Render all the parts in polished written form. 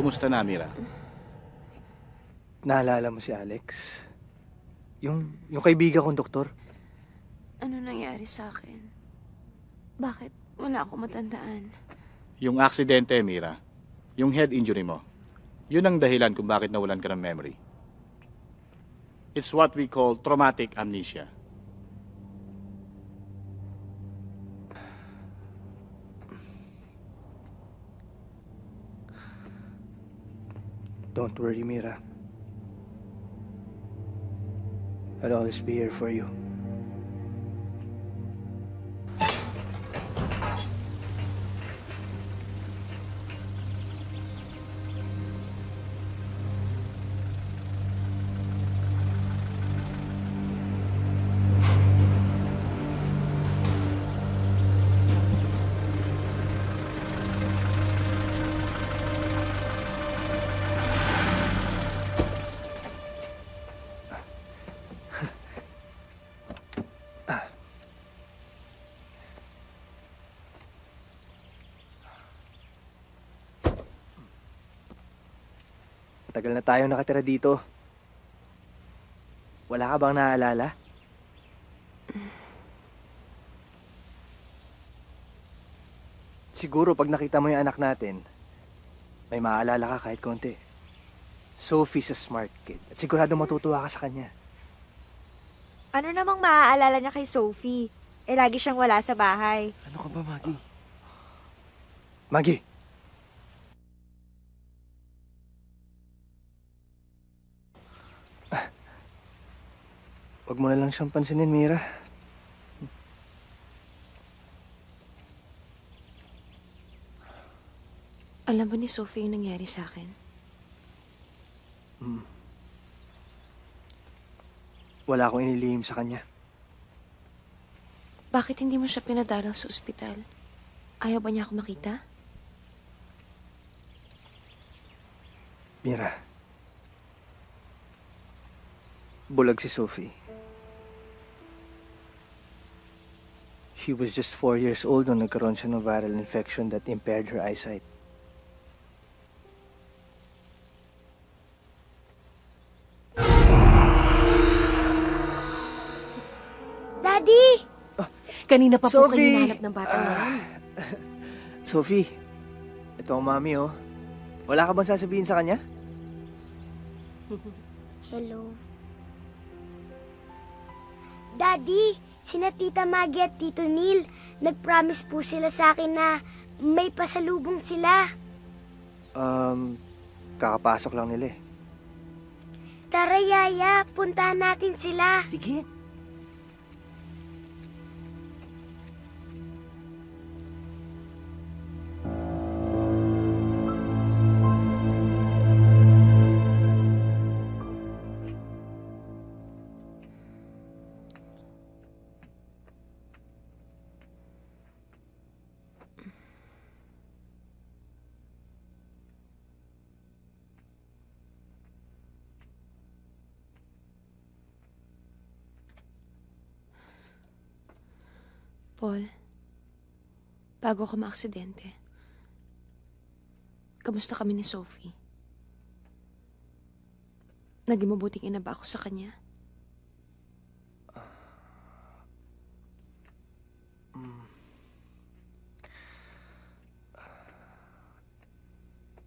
Kumusta na, Mira? Naalala mo si Alex? Yung kaibigan kong doktor? Ano nangyari sa akin? Bakit wala ako matandaan? Yung aksidente, Mira. Yung head injury mo. Yun ang dahilan kung bakit nawalan ka ng memory. It's what we call traumatic amnesia. Don't worry, Mira. I'll always be here for you. Tagal na tayo nakatira dito. Wala ka bang naaalala? Siguro pag nakita mo yung anak natin, may maaalala ka kahit konti. Sophie's a smart kid at sigurado matutuwa ka sa kanya. Ano namang maaalala niya kay Sophie? Eh, lagi siyang wala sa bahay. Ano ka ba, Maggie? Maggie! Huwag mo na lang siyang pansinin, Mira. Alam ba ni Sophie yung nangyari sa akin? Wala akong inilihim sa kanya. Bakit hindi mo siya pinadalaw sa ospital? Ayaw ba niya ako makita? Mira. Bulag si Sophie. She was just 4 years old nung nagkaroon siya ng viral infection that impaired her eyesight. Daddy! Kanina pa po Sophie! kayo hinahanap ng batang yan. Sophie, ito ang mami, oh. Wala ka bang sasabihin sa kanya? Hello. Daddy, sina Tita Maggie at Tito Neil, nag-promise po sila sa akin na may pasalubong sila. Kakapasok lang nila eh. Tara, Yaya, puntahan natin sila. Sige. Paul, bago ako maaksidente, kamusta kami ni Sophie? Naging mabuting ina ba ako sa kanya?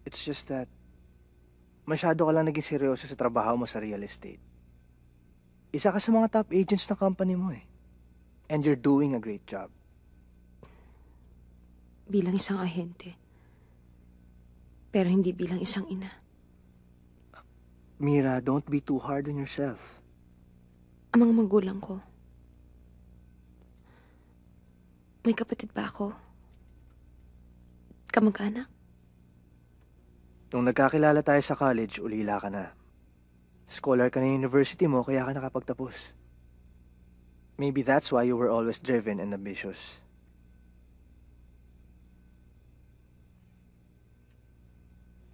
It's just that masyado ka lang naging seryoso sa trabaho mo sa real estate. Isa ka sa mga top agents ng company mo eh. And you're doing a great job. Bilang isang ahente. Pero hindi bilang isang ina. Mira, don't be too hard on yourself. Ang mga magulang ko. May kapatid ba ako? Kamag-anak? Nung nagkakilala tayo sa college, ulila ka na. Scholar ka na yung university mo, kaya ka nakapagtapos. Maybe that's why you were always driven and ambitious.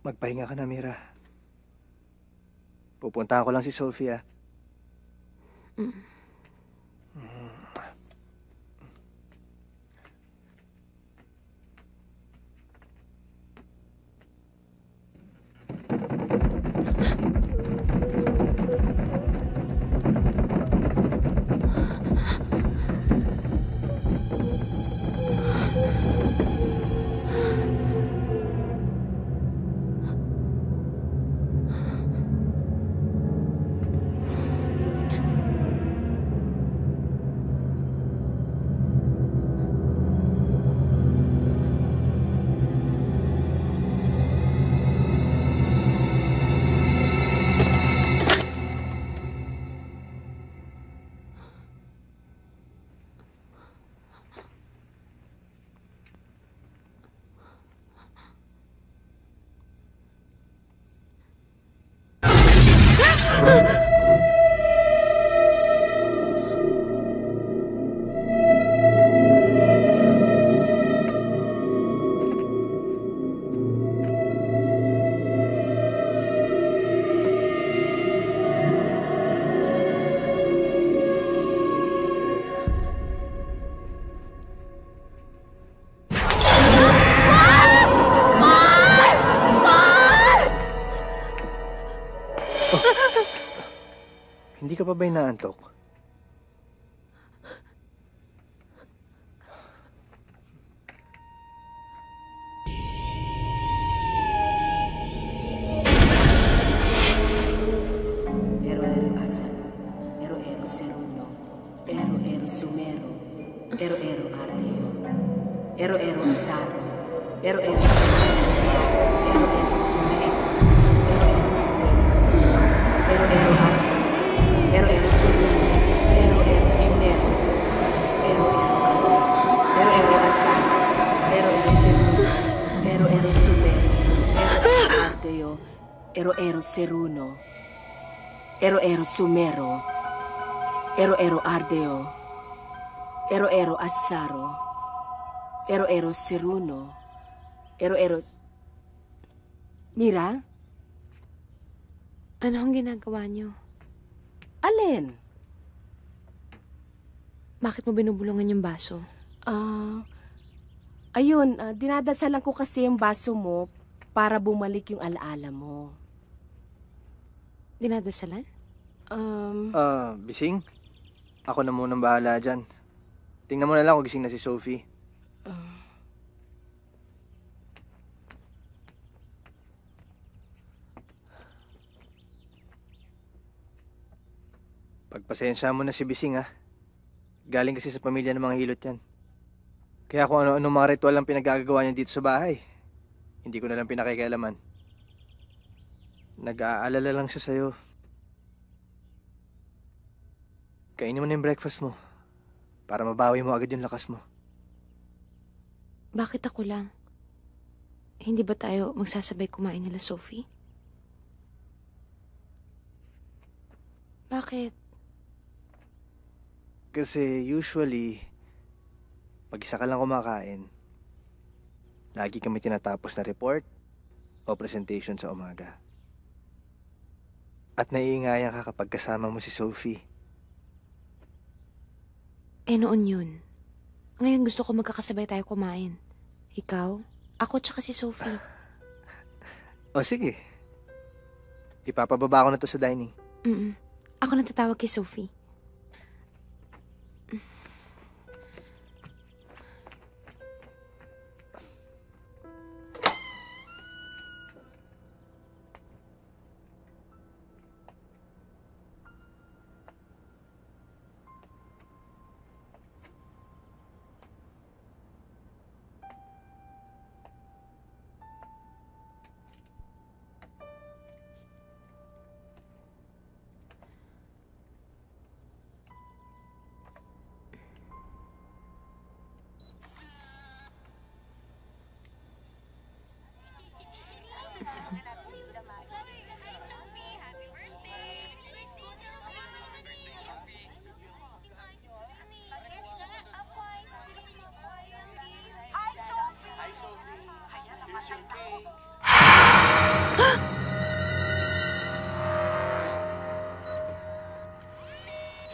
Magpahinga ka na, Mira. Pupuntahan ko lang si Sophia. Hindi ka pa ba inaantok? Ero-ero asano, ero-ero seruno, ero-ero sumero, ero-ero ardeo, ero-ero asaro, ero-ero sumero, ero-ero sumero, ero-ero ardeo, ero-ero asano, ero-ero seruno, ero-ero sumero, ero-ero ardeo, ero-ero asaro, ero-ero seruno, ero-ero sumero, ero-ero ardeo, ero-ero seruno, ero-ero sumero, ero-ero ardeo, ero-ero asaro, ero-ero seruno, ero-ero... Mira? Ano ang ginagawa niyo? Alin? Bakit mo binubulungan yung baso? Ayun, dinadasalan ko kasi yung baso mo para bumalik yung alaala mo. Dinadasalan? Bising? Ako na munang bahala dyan. Tingnan mo na lang kung gising na si Sophie. Pagpasensya mo na si Bising, ha? Galing kasi sa pamilya ng mga hilot yan. Kaya kung ano-ano mga ritual ang pinagagagawa niya dito sa bahay, hindi ko na lang pinakikialaman. Nag-aalala lang siya sa'yo. Kainin mo na yung breakfast mo para mabawi mo agad yung lakas mo. Bakit ako lang? Hindi ba tayo magsasabay kumain nila, Sophie? Bakit? Kasi usually, pag-isa ka lang kumakain, lagi kami tinatapos na report o presentation sa umaga. At naiingayan ka kapag kasama mo si Sophie. Noon yun. Ngayon gusto ko magkakasabay tayo kumain. Ikaw, ako tsaka si Sophie. O sige. Ipapababa ko na to sa dining. Ako nang tatawag kay Sophie.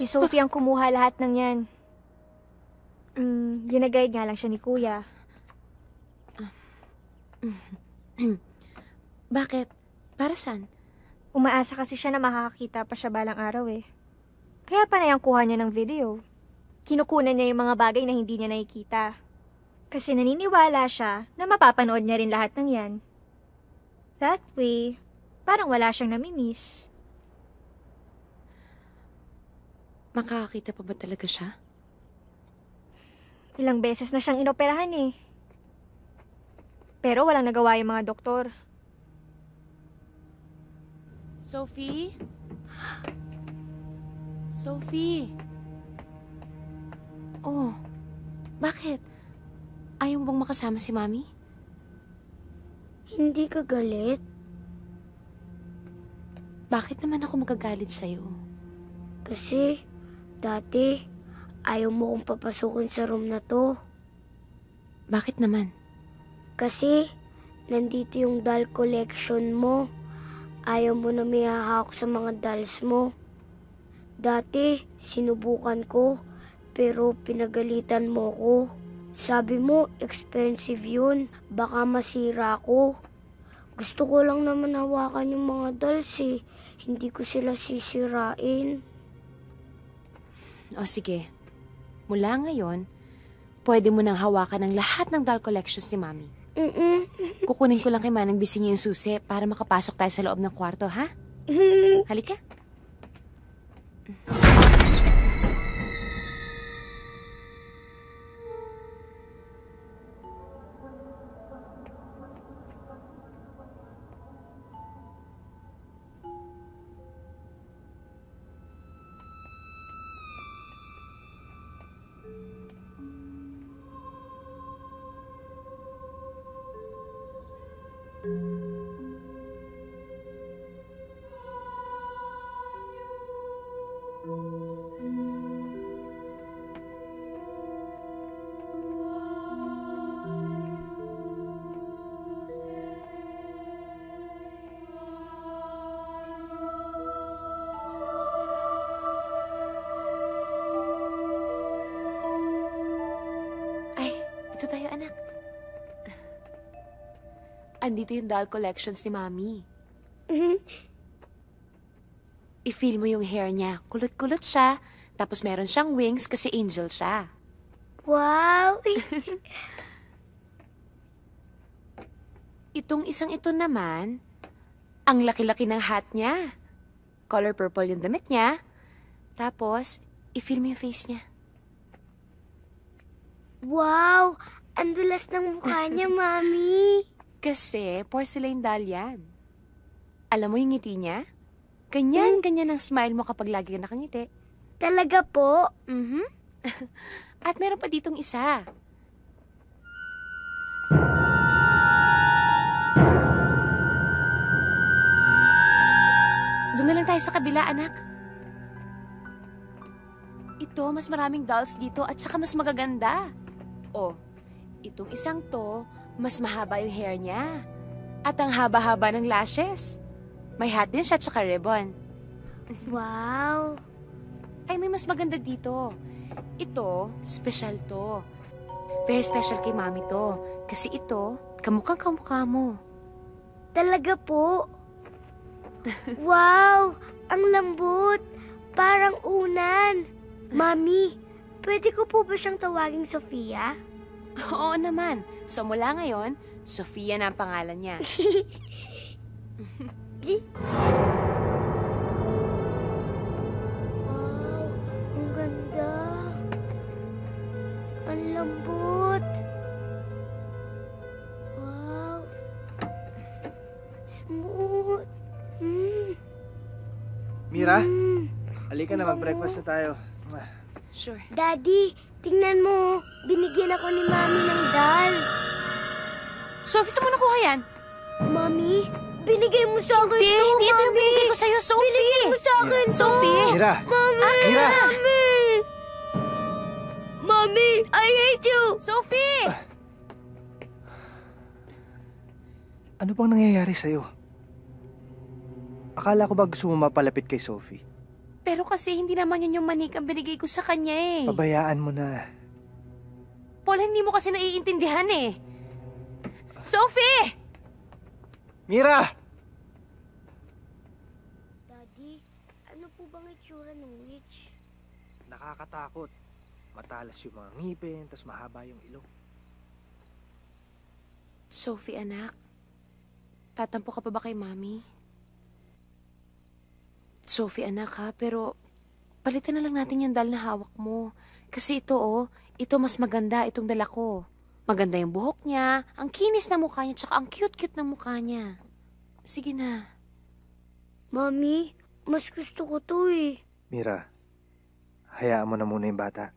Si Sophie ang kumuha lahat ng yan. Ginaguide nga lang siya ni Kuya. Bakit? Para saan? Umaasa kasi siya na makakakita pa siya balang araw eh. Kaya panay ang kuha niya ng video. Kinukunan niya yung mga bagay na hindi niya nakikita. Kasi naniniwala siya na mapapanood niya rin lahat ng yan. That way, parang wala siyang namimiss. Makakakita pa ba talaga siya? Ilang beses na siyang inoperahan eh. Pero walang nagawa yung mga doktor. Sophie? Sophie? Oh, bakit? Ayaw mo bang makasama si Mami? Hindi ka galit? Bakit naman ako magagalit sa'yo? Kasi, dati, ayaw mo kong papasukin sa room na to. Bakit naman? Kasi, nandito yung doll collection mo. Ayaw mo na may hahawak sa mga dolls mo. Dati, sinubukan ko, pero pinagalitan mo ko. Sabi mo, expensive yun. Baka masira ko. Gusto ko lang naman hawakan yung mga dolls eh. Hindi ko sila sisirain. O sige, mula ngayon, pwede mo nang hawakan ng lahat ng doll collections ni Mami. Kukunin ko lang kay Manang Bising yung susi para makapasok tayo sa loob ng kwarto, ha? Halika. Ito tayo, anak. Andito yung doll collections ni Mami. I-feel mo yung hair niya. Kulot-kulot siya. Tapos meron siyang wings kasi angel siya. Wow! Itong isang ito naman, ang laki-laki ng hat niya. Color purple yung damit niya. Tapos, i-feel mo yung face niya. Wow! Ang dulas ng mukha niya, Mami. Kasi porcelain doll yan. Alam mo yung ngiti niya? Ganyan-ganyan ang smile mo kapag lagi ka nakangiti. Talaga po? At meron pa ditong isa. Doon na lang tayo sa kabila, anak. Ito, mas maraming dolls dito at saka mas magaganda. Oh, itong isang to, mas mahaba yung hair niya. At ang haba-haba ng lashes. May hat din siya at saka ribbon. Wow! Ay, may mas maganda dito. Ito, special to. Very special kay Mami to. Kasi ito, kamukhang kamukha mo. Talaga po? Wow! Ang lambot! Parang unan! Mami, pwede ko po ba siyang tawaging Sofia? Oo naman. So mula ngayon, Sofia na ang pangalan niya. Wow! Ang ganda! Ang lambot! Wow! Smooth! Mira, halika na, mag-breakfast na tayo. Sure. Daddy, tingnan mo. Binigyan ako ni Mami ng doll. Sophie, saan mo nakuha yan? Mami, binigay mo sa akin Hindi, to, hindi ito yung Mami. binigay ko sa'yo, Sophie. Binigay mo sa akin to. Sophie! Mira! Mami! Mira! Mami! Mami, I hate you! Sophie! Ano bang nangyayari sa'yo? Akala ko ba gusto mo mapalapit kay Sophie? Pero kasi hindi naman yun yung manik ang binigay ko sa kanya eh. Pabayaan mo na. Paul, hindi mo kasi naiintindihan eh. Sophie! Mira! Daddy, ano po bang itsura ng witch? Nakakatakot. Matalas yung mga ngipin, tas mahaba yung ilong. Sophie, anak. Tatampo ka pa ba kay Mami? Sophie, anak ha, pero palitan na lang natin yung dal na hawak mo. Kasi ito mas maganda itong dala ko. Maganda yung buhok niya, ang kinis na mukha niya, tsaka ang cute-cute ng mukha niya. Sige na. Mami, mas gusto ko to eh. Mira, hayaan mo na muna yung bata.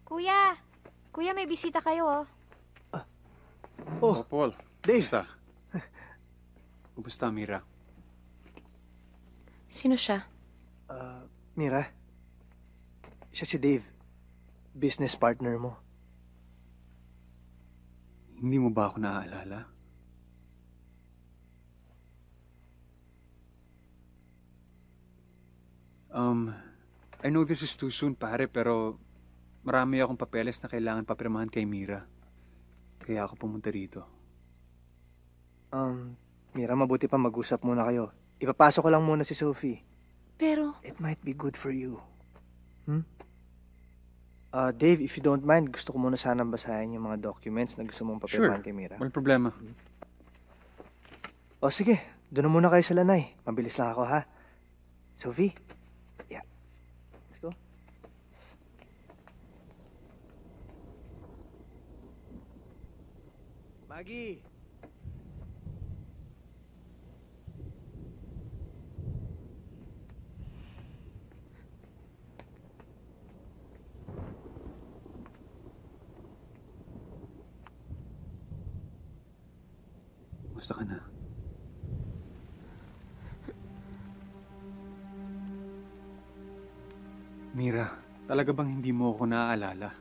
Kuya! Kuya, may bisita kayo oh. Oh, Paul. Dave! Kumusta? Kumusta, Mira? Sino siya? Mira, siya si Dave. Business partner mo. Hindi mo ba ako naaalala? I know this is too soon, pare, pero marami akong papeles na kailangan papirmahan kay Mira. Kaya ako pumunta rito. Mira, mabuti pa mag-usap muna kayo. Ipapasok ko lang muna si Sophie. Pero, It might be good for you. Dave, if you don't mind, gusto ko muna sanang basahin yung mga documents na gusto mong papirmahan kay Mira. Walang problema. O sige, doon na muna kayo sa lanay. Mabilis lang ako, ha? Sophie? Yeah. Let's go. Maggie! Gusto ka na? Mira, talaga bang hindi mo ako naaalala?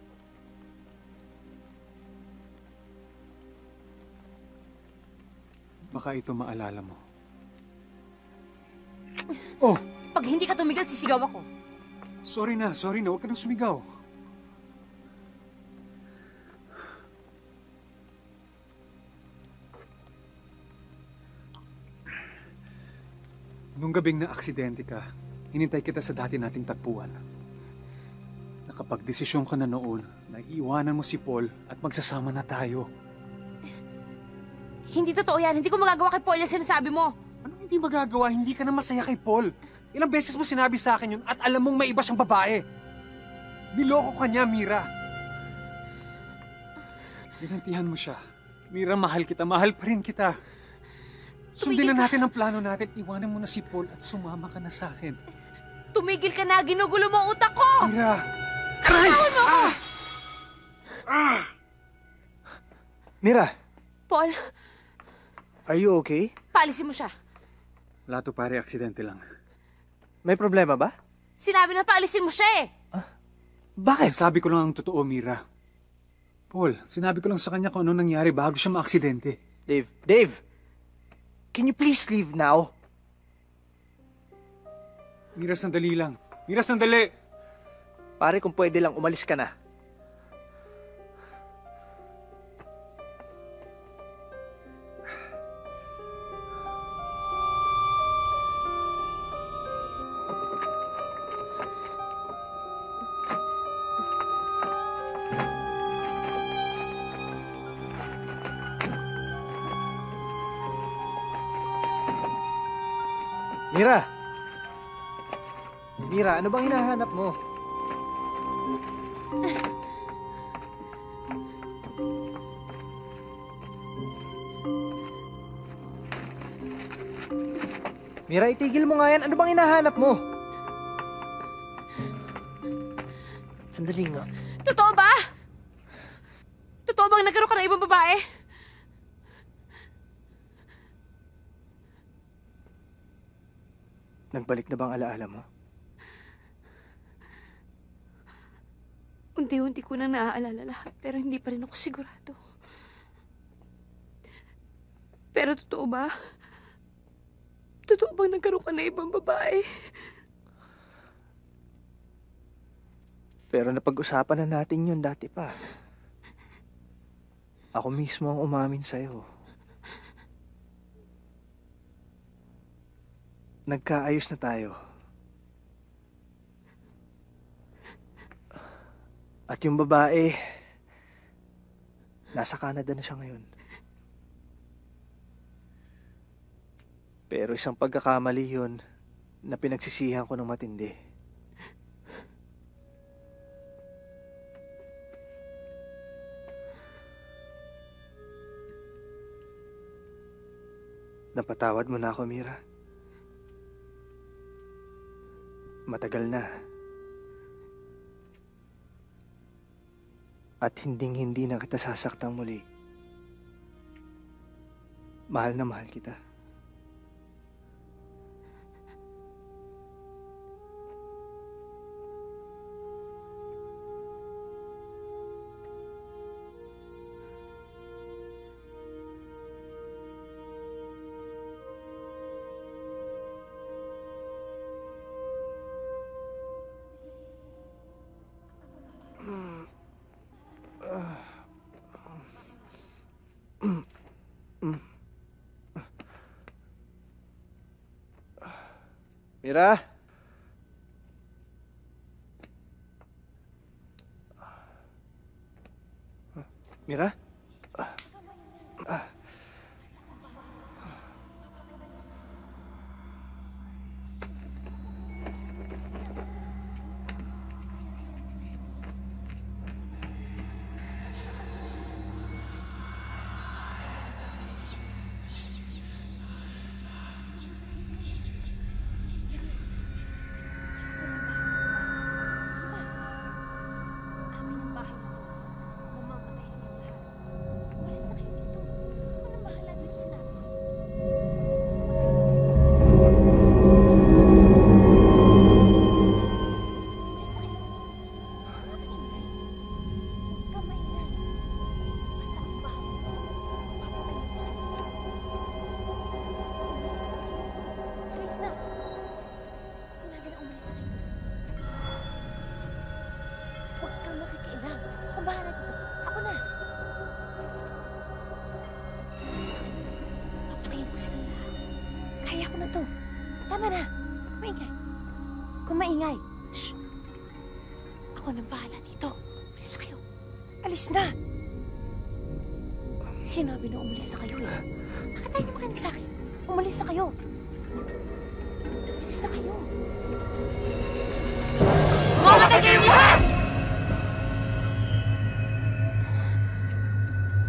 Baka ito maalala mo. Oh! pag hindi ka tumigil, sisigaw ako. Sorry na. Huwag ka nang sumigaw. Nung gabing na aksidente ka, hinintay kita sa dati nating tagpuan. Nakapagdesisyon ka na noon na iiwanan mo si Paul at magsasama na tayo. Hindi totoo yan. Hindi ko magagawa kay Paul yung sinasabi mo. Anong hindi magagawa? Hindi ka na masaya kay Paul. Ilang beses mo sinabi sa akin yun at alam mong may iba siyang babae. Niloko ka niya, Mira. Ginantihan mo siya. Mira, mahal kita. Mahal pa rin kita. Sundin na natin ang plano natin. Iwanan mo na si Paul at sumama ka na sa akin. Tumigil ka na. Ginugulo mo ang utak ko. Mira! Bitawan mo ako! Mira, Paul, are you okay? paalisin mo siya. Wala to pare, aksidente lang. May problema ba? Sinabi na paalisin mo siya eh. Bakit? Sabi ko lang ang totoo, Mira. Paul, sinabi ko lang sa kanya kung ano nangyari bago siya maaksidente. Dave! Can you please leave now? Mira, sandali lang. Mira, sandali! Pare, kung pwede lang, umalis ka na. Mira! Mira, ano bang hinahanap mo? Mira, itigil mo nga yan. Ano bang hinahanap mo? Sandali nga. Totoo ba? Totoo bang nagkaroon ka ng ibang babae? Nagbalik na bang alaala mo? Unti-unti ko nang naaalala lahat, pero hindi pa rin ako sigurado. Pero totoo ba? Totoo bang nagkaroon ka ng ibang babae? Pero napag-usapan na natin yun dati pa. Ako mismo ang umamin sa'yo. Nagkaayos na tayo. At yung babae, nasa Canada na siya ngayon. Pero isang pagkakamali yun na pinagsisihan ko ng matindi. Napatawad mo na ako, Mira. Matagal na. At hinding-hindi na kita sasaktang muli. Mahal na mahal kita. Mira? Mira? Huwag kang makikialam. Kung bahala dito. Ako na. Papatayin ko sila lahat. Kaya ko na to. Tama na. Kumaingay. Kumaingay. Shh. Ako nang bahala dito. Alis na kayo. Alis na. Sinabi na umalis na kayo eh. Bakit tayo na makinig sa akin? Umalis na kayo. Alis na kayo. Mamatay kayong lahat!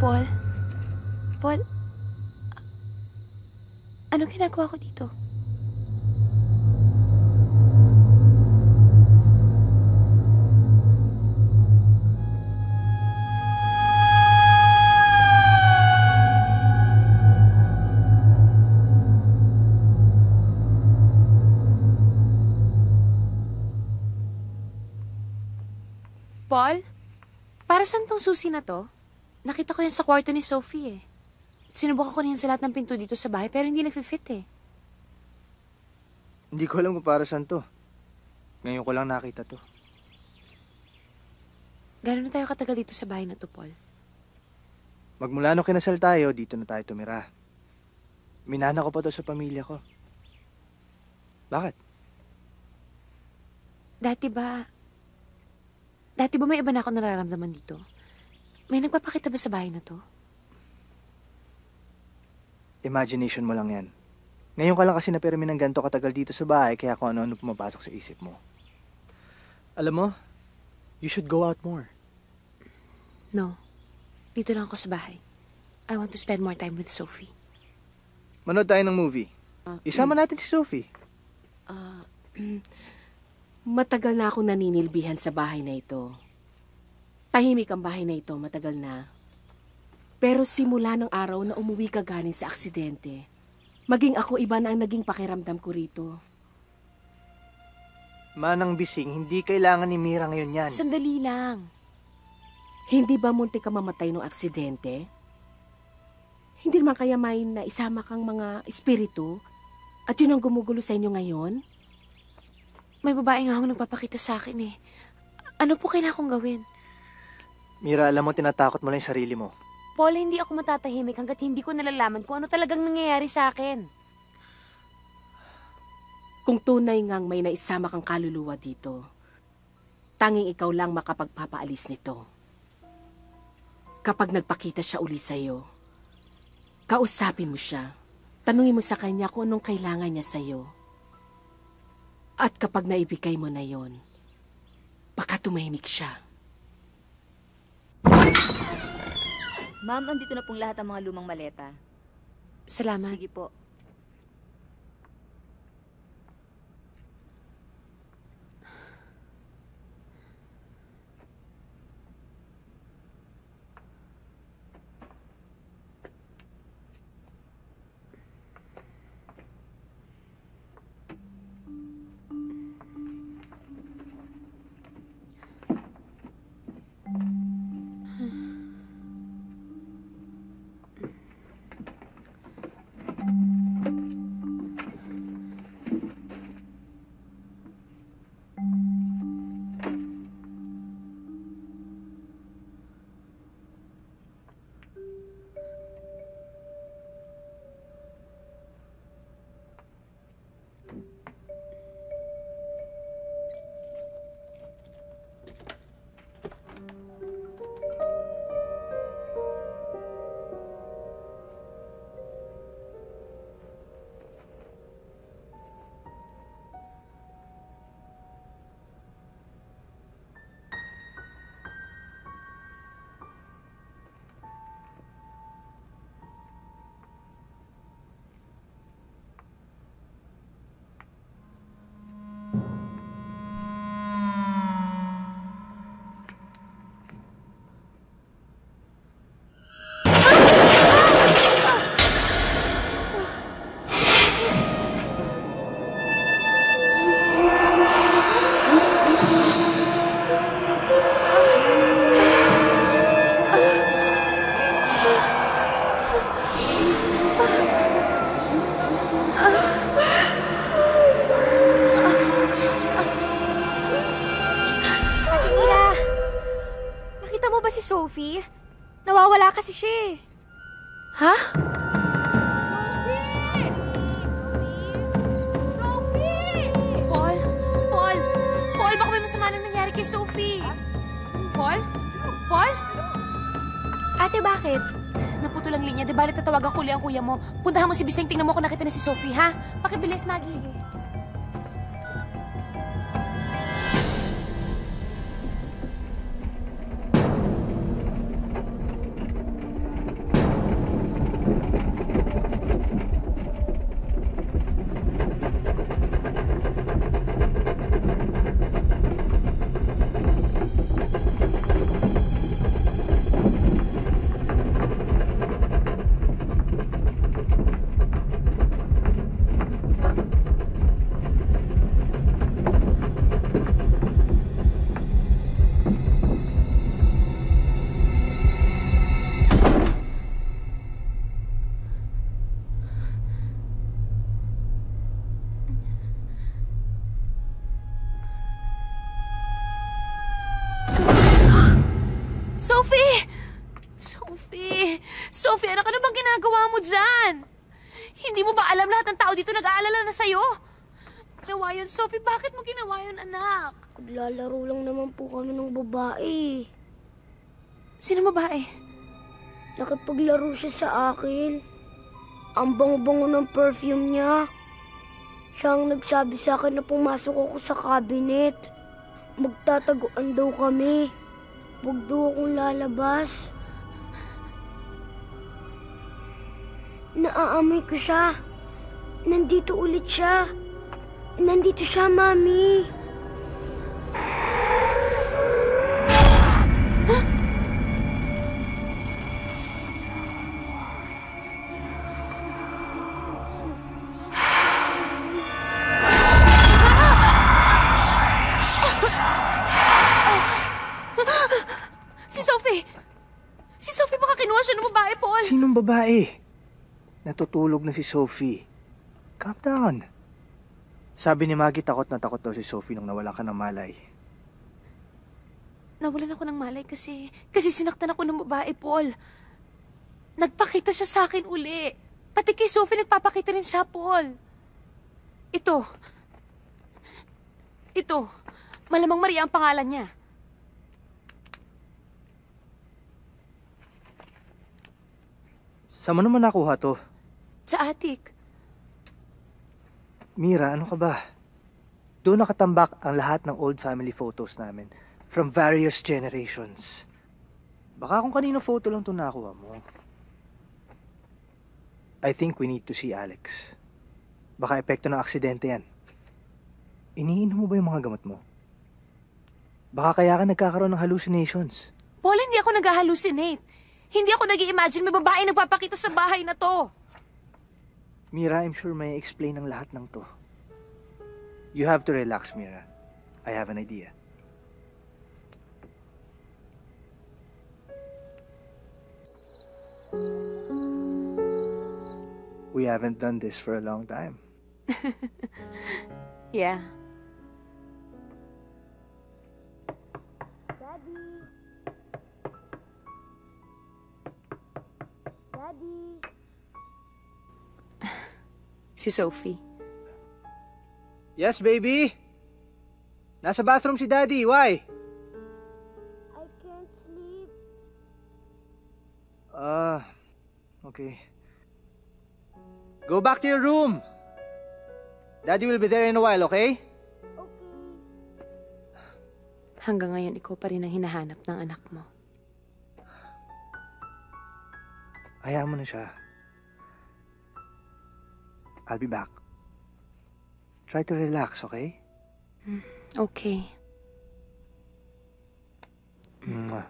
Paul? Paul? Anong ginagawa ko dito? Paul? Para saan tong susi na to? Nakita ko yan sa kwarto ni Sophie eh. Sinubukan ko na yan sa lahat ng pinto dito sa bahay pero hindi nag-fit eh. Hindi ko alam kung para saan to. Ngayon ko lang nakita to. Gano'n na tayo katagal dito sa bahay na to, Paul? Magmula nung kinasal tayo, dito na tayo tumira. Minana ko pa to sa pamilya ko. Bakit? Dati ba may iba na ako nararamdaman dito? May nagpapakita ba sa bahay na to? Imagination mo lang yan. Ngayon ka lang kasi napirmi ng ganito katagal dito sa bahay, kaya kung ano-ano pumapasok sa isip mo. Alam mo, you should go out more. No. Dito lang ako sa bahay. I want to spend more time with Sophie. Manood tayo ng movie. Isama natin si Sophie. Matagal na akong naninilbihan sa bahay na ito. Tahimik ang bahay na ito, matagal na. Pero simula ng araw na umuwi ka galing sa aksidente, maging ako iba na ang naging pakiramdam ko rito. Manang Bising, hindi kailangan ni Mira ngayon yan. Sandali lang. Hindi ba muntik ka mamatay ng aksidente? Hindi naman kaya may naisama kang mga espiritu at yun ang gumugulo sa inyo ngayon? May babae nga akong nagpapakita sa akin eh. Ano po kailangan kong gawin? Mira, alam mo, tinatakot mo lang yung sarili mo. Paul, hindi ako matatahimik hanggat hindi ko nalalaman kung ano talagang nangyayari sa akin. Kung tunay ngang may naisama kang kaluluwa dito, tanging ikaw lang makapagpapaalis nito. Kapag nagpakita siya uli sa'yo, kausapin mo siya. Tanungin mo sa kanya kung anong kailangan niya sa'yo. At kapag naibigay mo na yon, baka tumahimik siya. Ma'am, andito na pong lahat ang mga lumang maleta. Salamat. Sige po. Sophie. Nawawala kasi siya eh. Ha? Paul? Paul? Paul, baka may masama nang nangyari kay Sophie. Paul? Paul? Ate, bakit? Naputo lang linya. Di balit tatawagan ko ang kuya mo. Puntahan mo si Biseng. Tingnan mo kung nakita na si Sophie, ha? Pakibilis, Maggie. Sophie! Sophie! Sophie, ano ka na bang ginagawa mo dyan? Hindi mo ba alam lahat ng tao dito nag-aalala na sa'yo? Ginawa yun, Sophie. Bakit mo ginawa yun, anak? Naglalaro lang naman po kami ng babae. Sino babae? Nakipaglaro siya sa akin. Ang bango-bango ng perfume niya. Siya ang nagsabi sa akin na pumasok ako sa cabinet. Magtataguan daw kami. Huwag daw akong lalabas. Naaamoy ko siya. Nandito ulit siya. Nandito siya, Mami. Si Sophie! Si Sophie, baka kinuha siya ng babae, Paul! Sinong babae? Natutulog na si Sophie. Calm down. Sabi ni Maggie takot na takot daw si Sophie nung nawala ka ng malay. Nawalan ako ng malay kasi sinaktan ako ng babae, Paul. Nagpakita siya sa akin uli. Pati kay Sophie nagpapakita rin siya, Paul. Ito. Malamang Maria ang pangalan niya. Saan mo naman nakuha to? Sa attic. Mira, ano ka ba? Doon nakatambak ang lahat ng old family photos namin from various generations. Baka kung kanino photo lang ito nakuha mo. I think we need to see Alex. Baka epekto ng aksidente yan. Iniinom mo ba yung mga gamot mo? Baka kaya ka nagkakaroon ng hallucinations. Paul, hindi ako nag-hallucinate. Hindi ako nag-i-imagine may babae nagpapakita sa bahay na to. Mira, I'm sure may explain ang lahat ng to. You have to relax, Mira. I have an idea. We haven't done this for a long time. Yeah. Si Sophie. Yes, baby? Nasa bathroom si Daddy. Why? I can't sleep. Okay. Go back to your room. Daddy will be there in a while, okay? Okay. Hanggang ngayon, ikaw pa rin ang hinahanap ng anak mo. Hayaan mo na siya. I'll be back. Try to relax, okay? Okay. Mwah.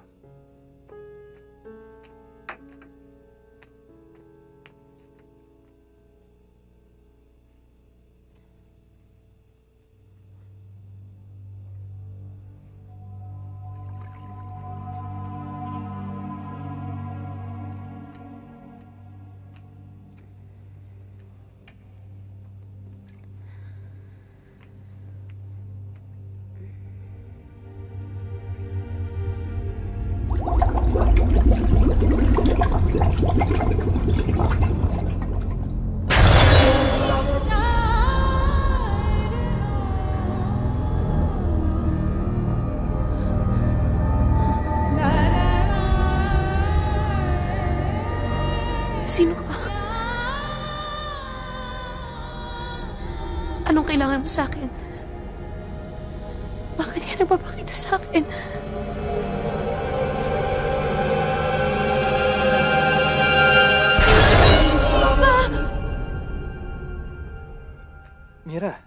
Sino ka? Anong kailangan mo sa akin? Bakit ka nagpapakita sa akin? Mira.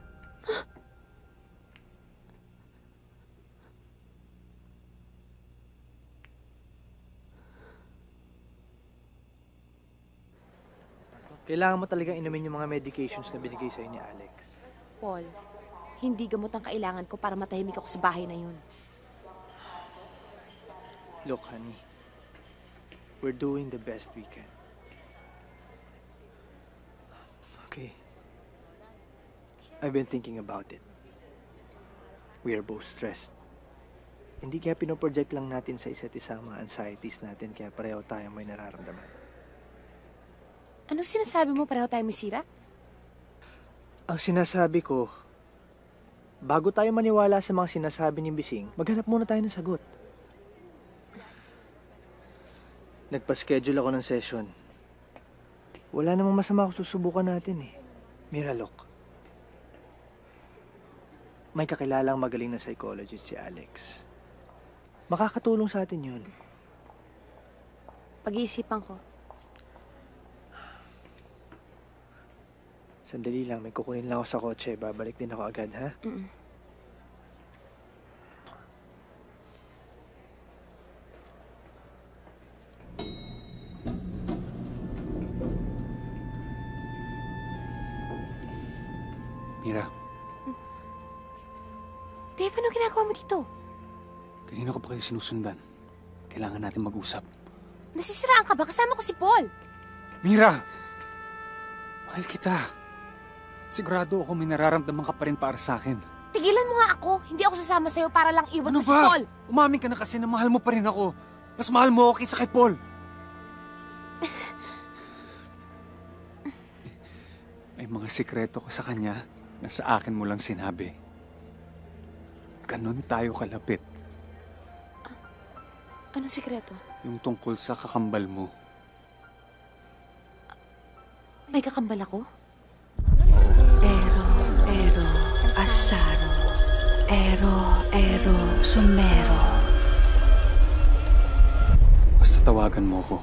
Kailangan mo talagang inumin yung mga medications na binigay sa'yo ni Alex. Paul, hindi gamot ang kailangan ko para matahimik ako sa bahay na yun. Look, honey. We're doing the best we can. Okay. I've been thinking about it. We are both stressed. Hindi kaya pinoproject lang natin sa isa't isa ang mga anxieties natin kaya pareho tayo may nararamdaman. Anong sinasabi mo pareho tayo misira? Ang sinasabi ko, bago tayo maniwala sa mga sinasabi ni Bising, maghanap muna tayo ng sagot. Nagpa-schedule ako ng session. Wala namang masama kung susubukan natin eh. Mira, look. May kakilalang magaling na psychologist si Alex. Makakatulong sa atin yun. Pag-iisipan ko. Sandali lang, may kukunin lang ako sa kotse. Babalik din ako agad, ha? Mira, Dave, ano ginagawa mo dito? kanina ko pa kayo sinusundan. Kailangan natin mag-usap. Nasisiraan ka ba? Kasama ko si Paul. Mira! Mahal kita. Sigurado ako may nararamdaman ka pa rin para sa akin. Tigilan mo nga ako. Hindi ako sasama sa'yo para lang iwan Ano mo si ba? Paul. Umamin ka na kasi na mahal mo pa rin ako. Mas mahal mo ako kaysa kay Paul. May mga sikreto ko sa kanya na sa akin mo lang sinabi. Ganon tayo kalapit. Anong sikreto? Yung tungkol sa kakambal mo. May kakambal ako? Ero, asaro. Ero, sumero. Basta tawagan mo ako.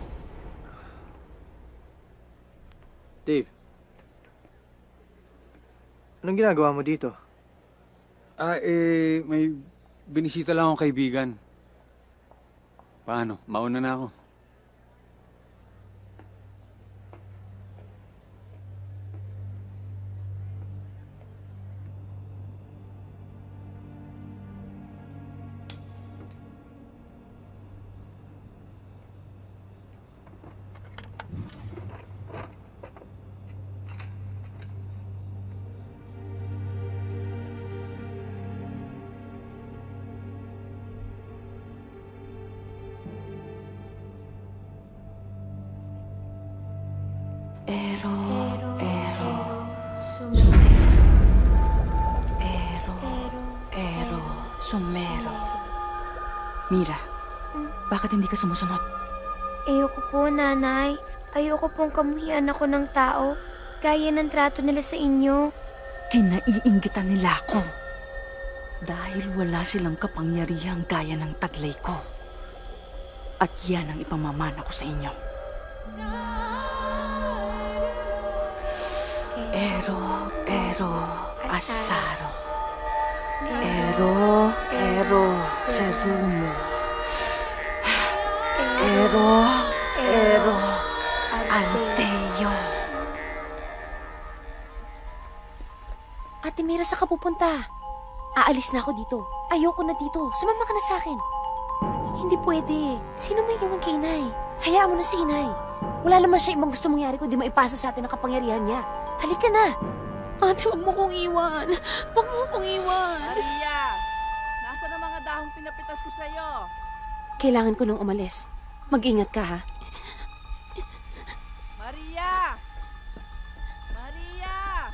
Dave. Anong ginagawa mo dito? May binisita lang akong kaibigan. Paano? Mauna na ako. Sumero. Mira, bakit hindi ka sumusunod? Ayoko po, nanay. Ayoko pong kamuhian ako ng tao. Gaya ng trato nila sa inyo. Kinaiinggitan nila ako. Dahil wala silang kapangyarihang gaya ng taglay ko. At yan ang ipamamana ko sa inyo. Ero, asaro. Ero, serumo. Ero, alteo. Ate Mira, saan ka pupunta? Aalis na ako dito. Ayoko na dito. Sumama ka na sa akin. Hindi pwede. Sino may iwan kay Inay? Hayaan mo na si Inay. Wala naman siya ibang gusto mangyari kundi maipasa sa atin ang kapangyarihan niya. Halika na. Ate, wag mo kong iwan. Wag mo kong iwan. Maria! Nasaan ang mga dahong pinapitas ko sa'yo? Kailangan ko nang umalis. Mag-ingat ka, ha? Maria! Maria!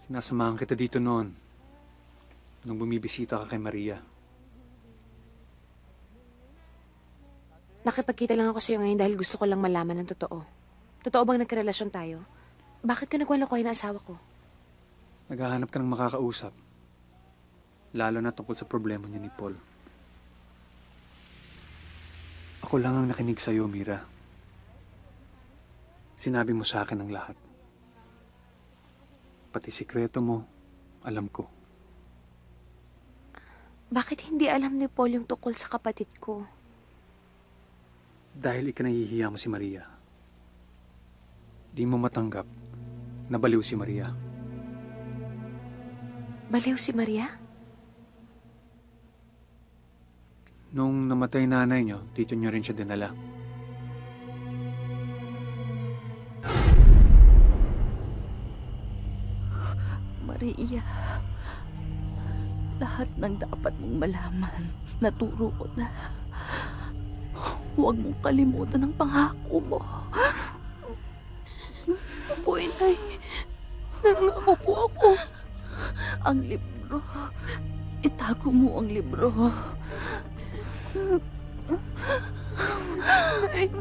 Sinasamahan kita dito noon. Nung bumibisita ka kay Maria. Nakipagkita lang ako sa'yo ngayon dahil gusto ko lang malaman ng totoo. Totoo bang nagkarelasyon tayo? Bakit ka nagwalokoy na asawa ko? Naghahanap ka ng makakausap. Lalo na tungkol sa problema niya ni Paul. Ako lang ang nakinig sa'yo, Mira. Sinabi mo sa akin ang lahat. Pati sikreto mo, alam ko. Bakit hindi alam ni Paul yung tungkol sa kapatid ko? Dahil ikinahihiya mo si Maria. Di mo matanggap na baliw si Maria. Baliw si Maria? Nung namatay nanay niyo, dito niyo rin siya dinala. Maria, lahat ng dapat mong malaman, naturo ko na. Huwag mong kalimutan ang pangako mo. Opo, Inay. Nangako po ako. Ang libro. Itago mo ang libro. Nay.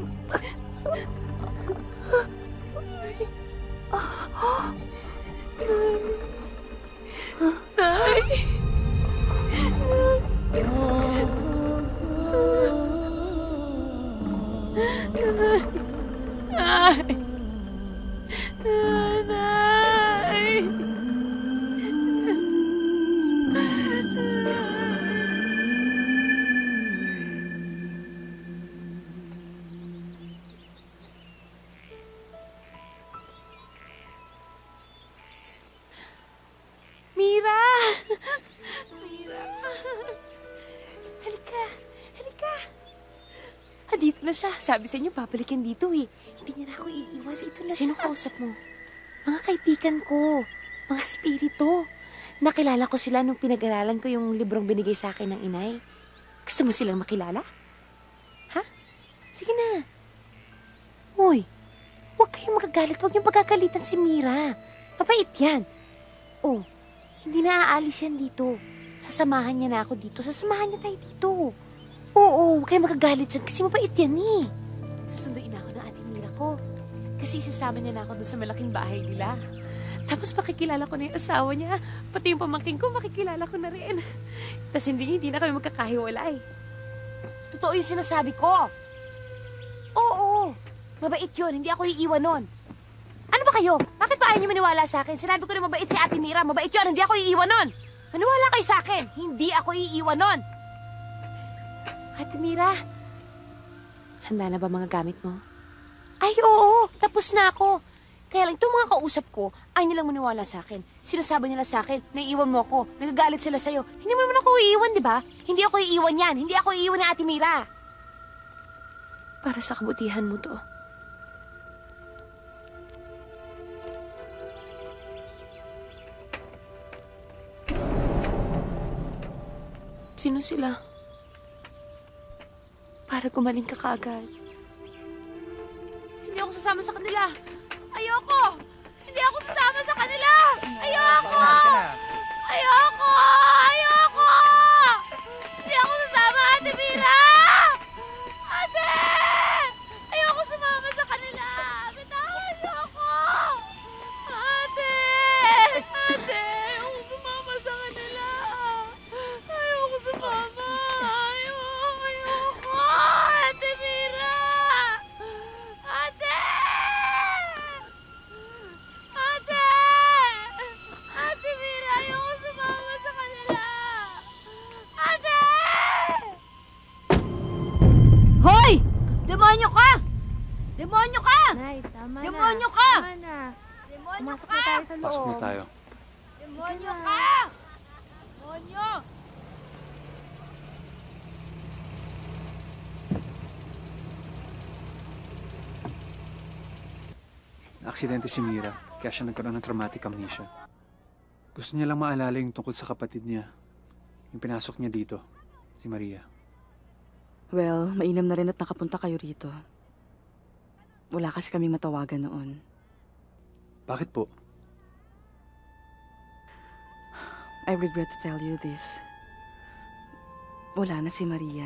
Mira! Mira! Halika! Halika! Ah, dito na siya. Sabi sa inyo, babalikan dito eh. Hindi niya na ako iiwan. Dito na Sino kausap mo? Mga kaibigan ko. Mga spirito. Nakilala ko sila nung pinag-aralan ko yung librong binigay sa akin ng inay. Gusto mo silang makilala? Ha? Sige na. Uy, huwag kayong magagalit. Huwag niyong pagkakalitan si Mira. Mabait yan. Oh, hindi na aalis yan dito. Sasamahan niya na ako dito. Sasamahan niya tayo dito. Oo, huwag kayong magagalit dyan kasi mabait yan eh. Susunduin na ako ng ating Mira ko. Kasi isasama niya na ako doon sa malaking bahay nila. Tapos makikilala ko na yung asawa niya. Pati yung pamangking ko, makikilala ko na rin. Tapos hindi na kami magkakahiwalay. Totoo yung sinasabi ko. Oo, mabait yun. Hindi ako iiwan nun. Ano ba kayo? Bakit ba ayaw niyo maniwala sa akin? Sinabi ko na mabait si Ate Mira. Mabait yun. Hindi ako iiwan nun. Maniwala kayo sa akin. Hindi ako iiwan nun. Ate Mira, handa na ba mga gamit mo? Ay, oo. Tapos na ako. Kaya lang, itong mga kausap ko, ay nilang maniwala sa akin. Sinasabi nila sa akin, naiiwan mo ako, nagagalit sila sa'yo. Hindi mo naman ako iiwan, di ba? Hindi ako iiwan yan. Hindi ako iiwan ni Ate Mira. Para sa kabutihan mo to. Sino sila? Para gumaling ka kaagad. Hindi ako sasama sa kanila. Ayoko! Hindi ako sasama sa kanila! Ayoko! Ayoko! Ayoko! Hindi ako sasama, Ate Mira! Ate! Ayoko sumama sa kanila! Bitawan niyo ako! Ate! Ate! Ayoko sumama sa kanila! Ayoko sumama! Ayoko! Ate Mira! Ate! Ate! Ate Mira, ayoko sumama sa kanila! Ate! Hoy! Demonyo ka! Demonyo ka! Nay, tama Demonyo na. ka! Tama na. Demonyo Pumasok ka! na tayo sa loob. Pasok na tayo. Demonyo ka! Demonyo! Aksidente si Mira, kaya siya nagkaroon ng traumatic amnesia. Gusto niya lang maalala yung tungkol sa kapatid niya. Yung pinasok niya dito, si Maria. Well, mainam na rin at nakapunta kayo rito. Wala kasi kami matawagan noon. Bakit po? I regret to tell you this. Wala na si Maria.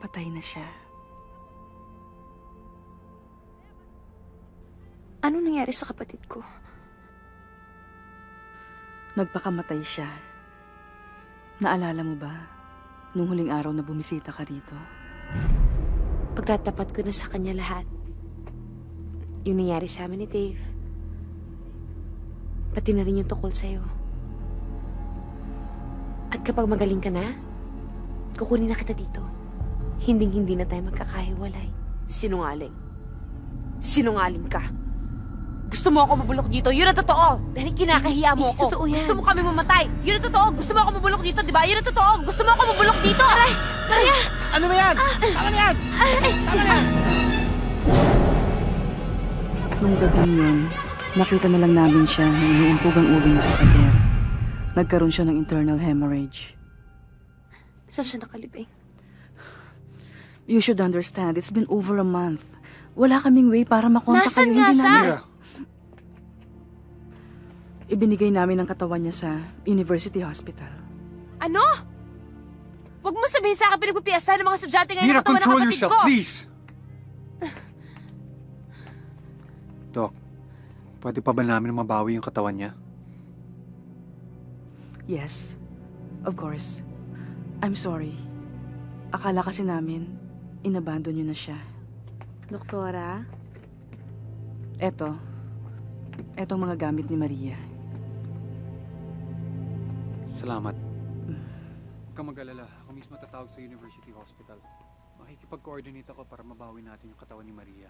Patay na siya. Ano nangyari sa kapatid ko? Nagpakamatay siya. Naalala mo ba, nung huling araw na bumisita ka rito? Pagtatapat ko na sa kanya lahat. Yung nangyari sa amin ni Dave. Pati na rin yung tungkol sa'yo. At kapag magaling ka na, kukunin na kita dito. Hinding-hindi na tayo magkakahiwalay. Sinungaling. Sinungaling ka. Gusto mo ako mabulok dito, yun ang totoo! Dahil kinakahiya mo ako. Totoo yan. Gusto mo kami mamatay, yun ang totoo! Gusto mo ako mabulok dito, di ba? Yun ang totoo! Gusto mo ako mabulok dito! Aray! Maria! Ano ba yan? Tama na yan! Tama na yan! Nung gabi yun, nakita na lang namin siya na inuumpog ang ulo niya sa pader. Nagkaroon siya ng internal hemorrhage. Saan siya nakalibing? You should understand, it's been over a month. Wala kaming way para makontak kayo. Nasaan nga siya? Mira, Ibinigay namin ang katawan niya sa University Hospital. Ano? Huwag mo sabihin sa akin pinagpipiesta ng mga estudyante ngayon Mira, ng katawan ng control kapatid yourself, ko! please! Doc, pwede pa ba namin mabawi yung katawan niya? Yes, of course. I'm sorry. Akala kasi namin, inabandon niyo na siya. Doktora? Etong mga gamit ni Maria. Salamat. Huwag kang mag-alala. Ako mismo tatawag sa University Hospital. Makikipag-coordinate ako para mabawi natin yung katawan ni Maria.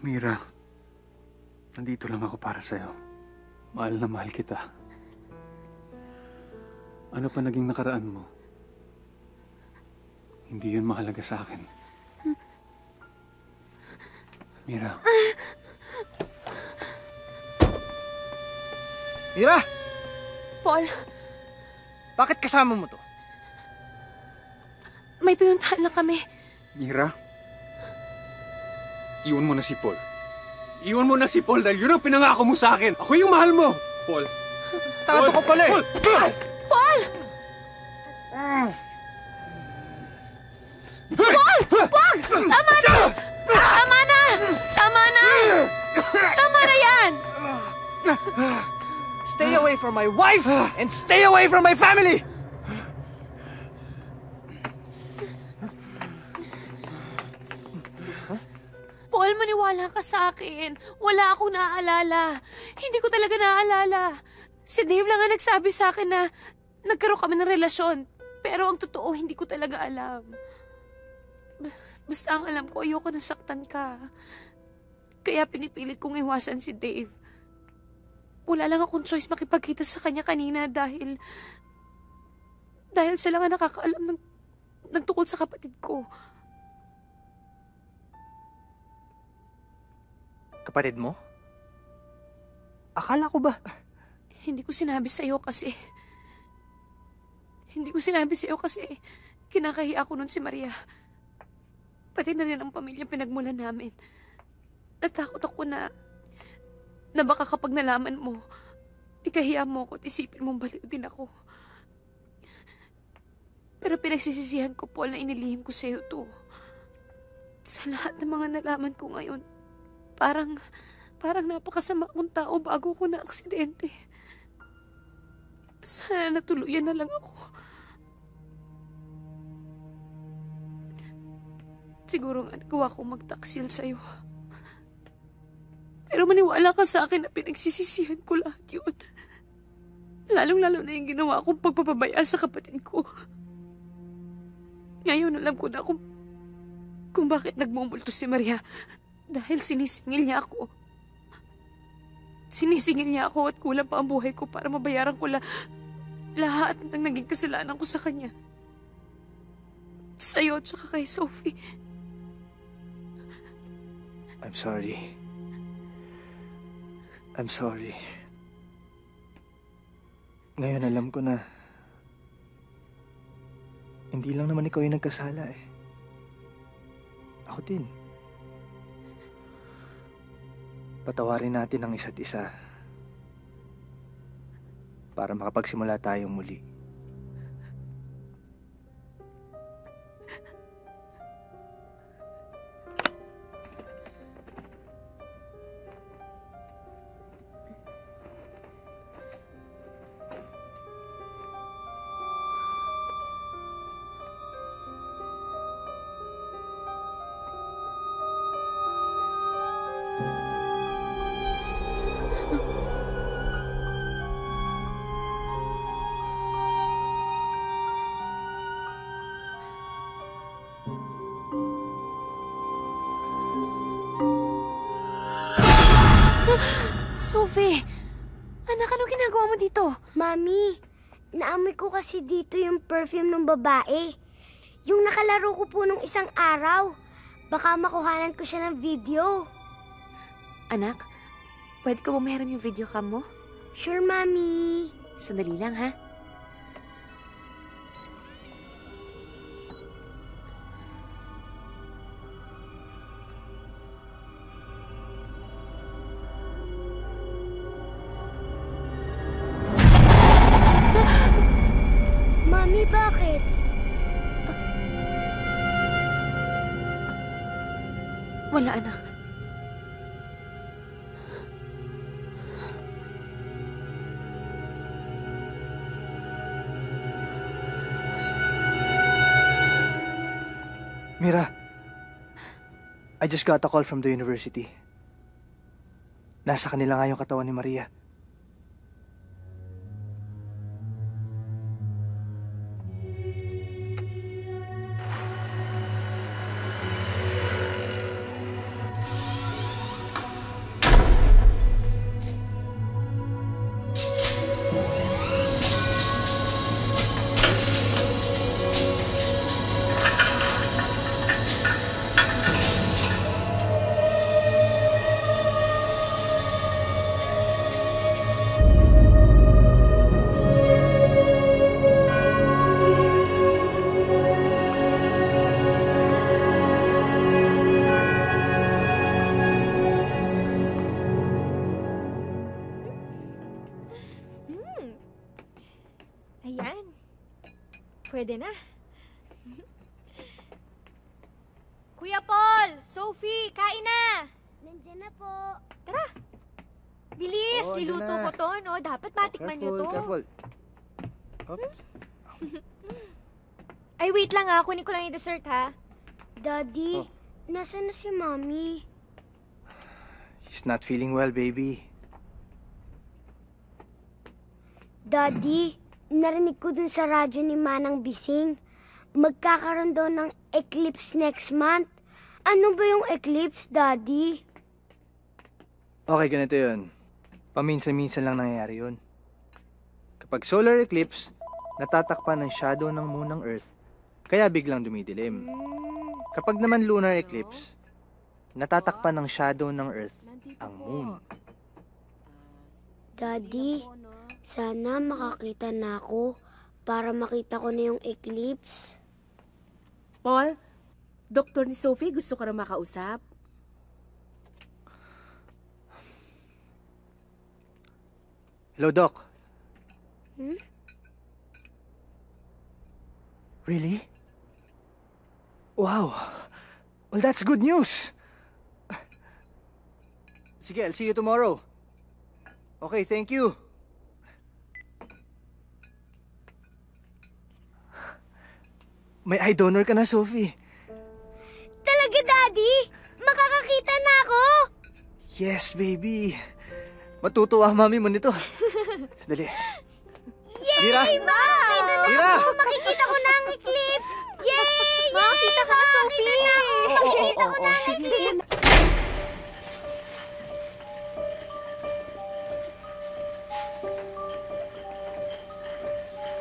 Mira, nandito lang ako para sa'yo. Mahal na mahal kita. Ano pa naging nakaraan mo? Hindi yun mahalaga sa akin. Mira. Mira! Paul, Bakit kasama mo to? may pinuntahan lang kami. Mira? Iwan mo na si Paul. Iwan mo na si Paul dahil yun ang pinangako mo sa akin. Ako yung mahal mo. Paul. Tato ko pala eh! Paul! Paul! Paul! Wag! Tama na! Tama na! Tama na! Tama na yan! Stay away from my wife and stay away from my family! Paul, maniwala ka sa akin. Wala akong naaalala. Hindi ko talaga naaalala. Si Dave lang ang nagsabi sa akin na nagkaroon kami ng relasyon. Pero ang totoo, hindi ko talaga alam. Basta ang alam ko, ayoko nasaktan ka. Kaya pinipilit kong iwasan si Dave. Wala lang akong choice makipagkita sa kanya kanina dahil siya lang ang nakakaalam ng tungkol sa kapatid ko. Kapatid mo? Akala ko ba? Hindi ko sinabi sa'yo kasi... Hindi ko sinabi sa'yo kasi kinakahiya ko nun si Maria. Pati na rin ang pamilya pinagmulan namin. Natakot ako na baka kapag nalaman mo, ikahiya mo ako at isipin mong baliw din ako. Pero pinagsisisihan ko, Paul, na inilihim ko sa'yo to. Sa lahat ng mga nalaman ko ngayon, parang napakasama akong tao bago ko na aksidente. Sana natuluyan na lang ako. Siguro nga nagawa kong magtaksil sa'yo. Pero maniwala ka sa akin na pinagsisisihan ko lahat yun. Lalong-lalo na yung ginawa kong pagpapabaya sa kapatid ko. Ngayon alam ko na kung bakit nagmumulto si Maria. Dahil sinisingil niya ako. Sinisingil niya ako at kulang pa ang buhay ko para mabayaran ko lahat ng naging kasalanan ko sa kanya. Sa'yo at saka kay Sophie. I'm sorry. I'm sorry. Ngayon alam ko na hindi lang naman ikaw yung nagkasala eh. Ako din. Patawarin natin ang isa't isa para makapagsimula tayong muli. Sophie! Anak, ano ginagawa mo dito? Mami, naamoy ko kasi dito yung perfume ng babae. Yung nakalaro ko po nung isang araw. Baka makuhanan ko siya ng video. Anak, pwede ko bumayaran yung video cam mo? Sure, Mami. Sandali lang, ha? Mami, bakit? Wala, anak. Mira, I just got a call from the university. Nasa kanila nga yung katawan ni Maria. Ayan. Pwede na. Kuya Paul! Sophie! Kain na! Nandiyan na po. Tara! Bilis! Oh, andyan Niluto na. ko to, no? Dapat matikman nyo to. Careful. Oops. Ay, wait lang ha. Kunin ko lang yung dessert, ha? Daddy, Oh. nasaan na si Mami? She's not feeling well, baby. Daddy, narinig ko dun sa radyo ni Manang Bising. Magkakaroon daw ng eclipse next month. Ano ba yung eclipse, Daddy? Okay, ganito yun. Paminsan-minsan lang nangyayari yun. Kapag solar eclipse, natatakpan ng shadow ng moon ng Earth, kaya biglang dumidilim. Kapag naman lunar eclipse, natatakpan ng shadow ng Earth ang moon. Daddy, sana makakita na ako para makita ko na yung eclipse. Paul, doktor ni Sophie, gusto ka na makausap? Hello, Doc. Hmm? Really? Wow. Well, that's good news. Sige, I'll see you tomorrow. Okay, thank you. May eye donor ka na, Sophie. Talaga, Daddy? Makakakita na ako? Yes, baby. Matutuwa ang mami mo nito. Sandali. Yay! Mira! Ma! Mira! Makikita ko na ang eclipse! Yay! Makakita ka na, Sophie! Makikita ko na ang Sige, eclipse!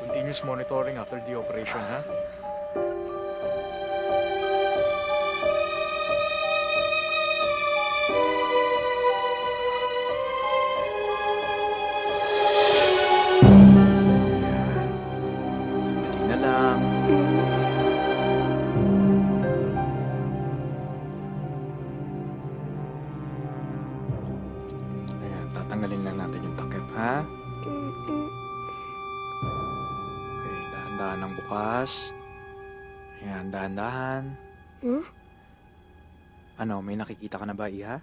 Continuous monitoring after the operation, ha? Tanggalin lang natin yung takip, ha? Okay, dahan-dahan ang bukas. Ayan, dahan-dahan. Ano, may nakikita ka na ba, Iha?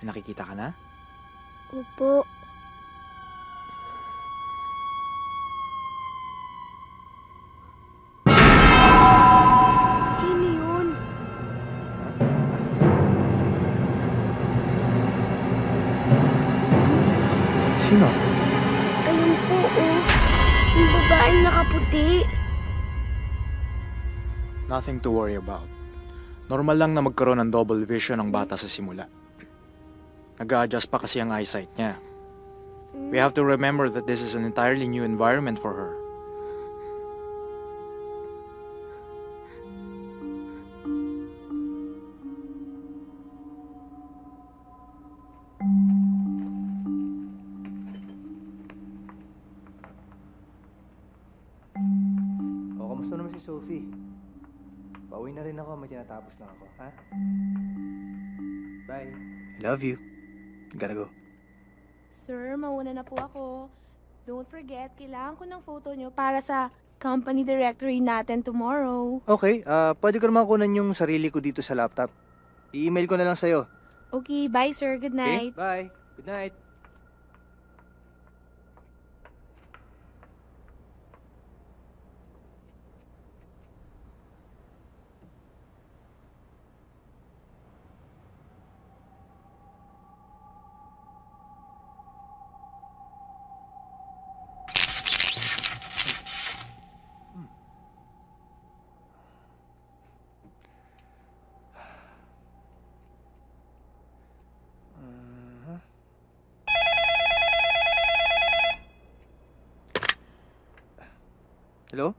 May nakikita ka na? Opo. Sino yun? Sino? Ayun po, oh. Yung babaeng nakaputi. Nothing to worry about. Normal lang na magkaroon ng double vision ang bata sa simula. Nag-a-adjust pa kasi ang eyesight niya. We have to remember that this is an entirely new environment for her. O, kamusta naman si Sophie? Pauwi na rin ako, may tinatapos lang ako, ha? Bye. I love you. Gotta go. Sir, mauna na po ako. Don't forget, kailangan ko ng photo nyo para sa company directory natin tomorrow. Okay, pwede ko naman kunan yung sarili ko dito sa laptop. I-email ko na lang sa'yo. Okay, bye sir. Good night. Okay, bye. Good night. Hello?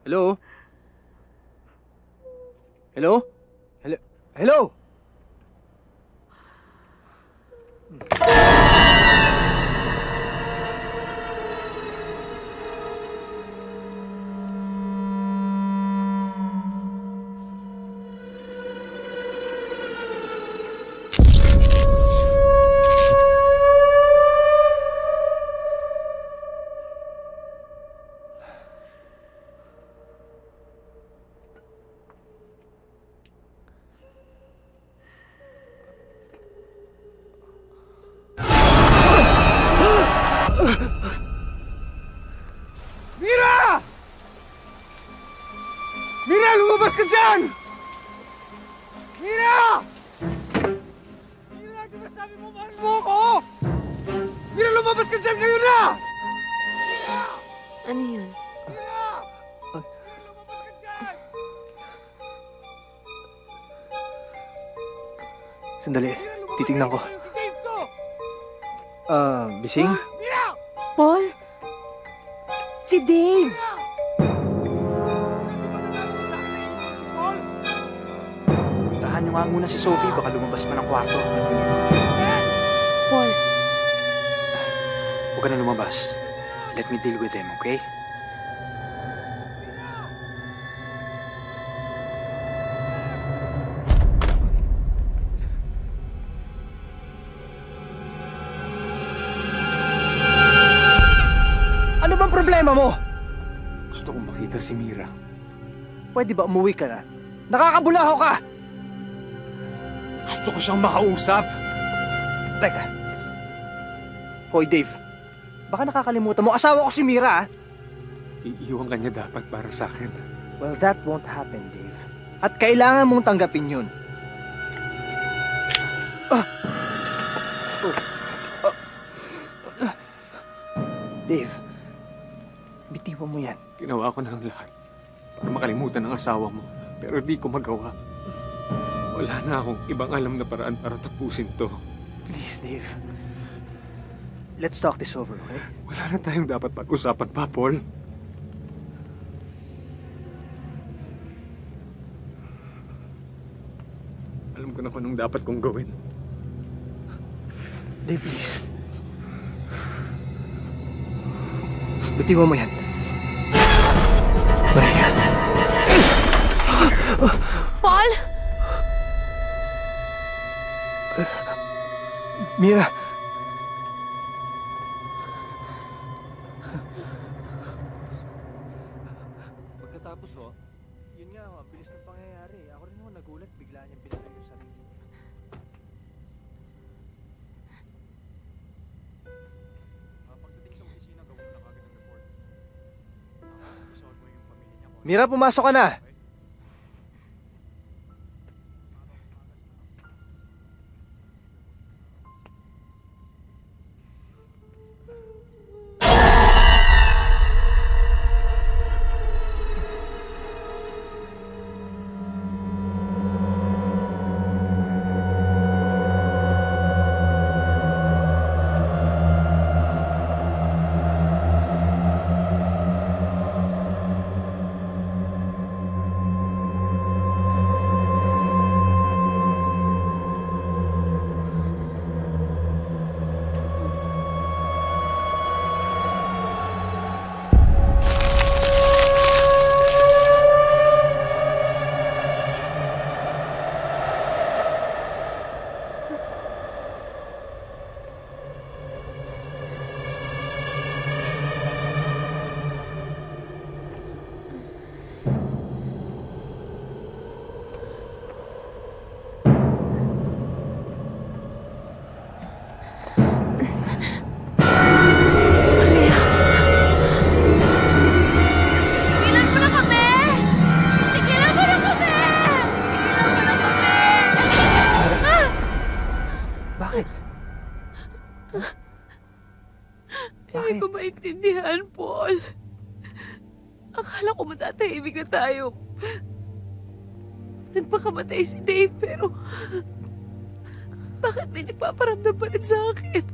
Hello? Hello? Hello? Hello? Mira! Mira, lumabas ka dyan! Mira! Mira, di ba sabi mo mahal mo ako? Mira, lumabas ka dyan kayo na! Mira! Ano yun? Mira! Mira, lumabas ka dyan! Sandali, titingnan ko. Si Dave to! Bising? Mira! Paul? Si Dave! Puntahan niyo nga muna si Sophie, baka lumabas pa ng kwarto. Paul, Huwag ka na lumabas. Let me deal with him, okay? Ano bang problema mo? Gusto kong makita si Mira. Pwede ba umuwi ka na? Nakakabulaho ka! Gusto ko siyang makausap. Teka. Hoy, Dave. Baka nakakalimutan mo, asawa ko si Mira, ah. Iiwan ka niya dapat para sa akin. Well, that won't happen, Dave. At kailangan mong tanggapin yun. Dave, bitiwan mo yan. Ginawa ko na ang lahat para makalimutan ang asawa mo. Pero di ko magawa. Wala na akong ibang alam na paraan para tapusin to. Please, Dave. Let's talk this over, okay? Wala na tayong dapat pag-usapan pa, Paul. Alam ko na kung anong dapat kong gawin. Dave, please. Bitiwan mo yan. Maria. Paul! Mira! Pagkatapos yun nga, ang bilis ng pangyayari. Ako rin nagulat, bigla niyang pinatay yung sarili niya. Pagdating sa opisina, gawin mo na kagad ng report. Isolve mo yung pamilya niya. Mira, pumasok ka na! Hindi ko maintindihan, Paul. Akala ko matatahimik na tayo. Nagpakamatay si Dave, pero bakit may nagpaparamdam pa rin sa akin?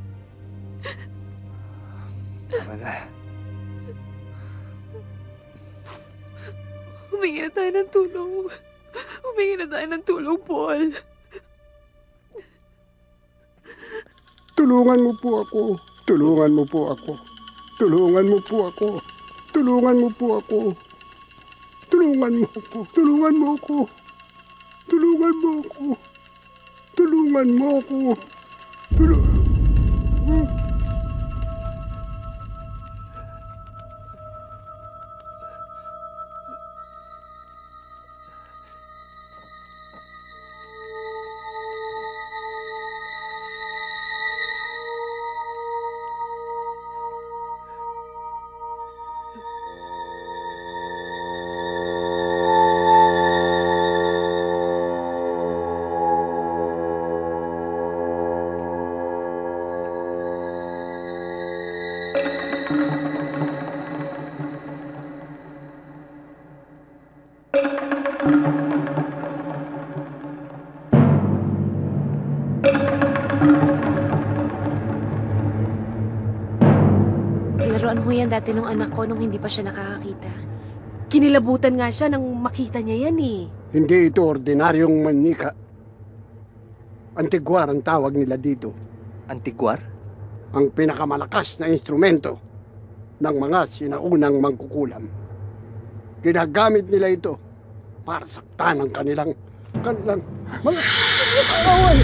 Wala. Humingi na tayo ng tulong. Humingi na tayo ng tulong, Paul. Tulungan mo po ako. Tulungan mo po ako. Tulungan mo po ako. Tulungan mo po ako. Tulungan mo ako. Tulungan mo ako. Tulungan mo ako. Tulungan mo ako. Laruan ho yan dati nung anak ko nung hindi pa siya nakakakita. Kinilabutan nga siya nang makita niya yan eh. Hindi ito ordinaryong manika. Antigwar ang tawag nila dito. Antigwar? Ang pinakamalakas na instrumento ng mga sinaunang mangkukulam. Ginagamit nila ito para saktan ang kanilang mga away.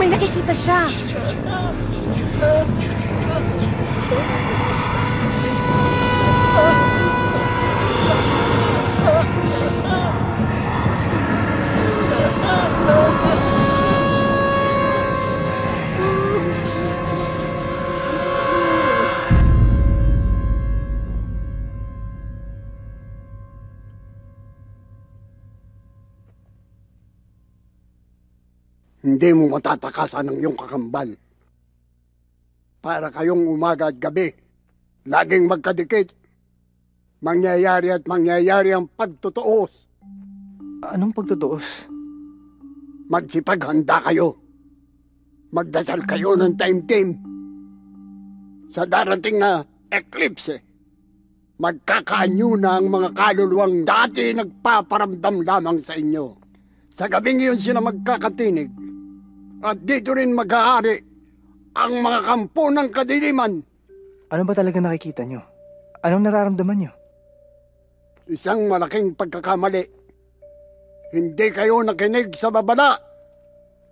May nakikita siya. Hindi mo matatakasan ang iyong kakambal. Para kayong umaga at gabi, laging magkadikit. Mangyayari at mangyayari ang pagtutuos. Anong pagtutuos? Magsipaghanda kayo. Magdasal kayo ng time-time. Sa darating na eclipse, magkakaanyo na ang mga kaluluwang dati nagpaparamdam lamang sa inyo. Sa gabing iyon sila magkakatinig. At dito rin mag-aari ang mga kampo ng kadiliman. Ano ba talaga nakikita nyo? Anong nararamdaman nyo? Isang malaking pagkakamali. Hindi kayo nakinig sa babala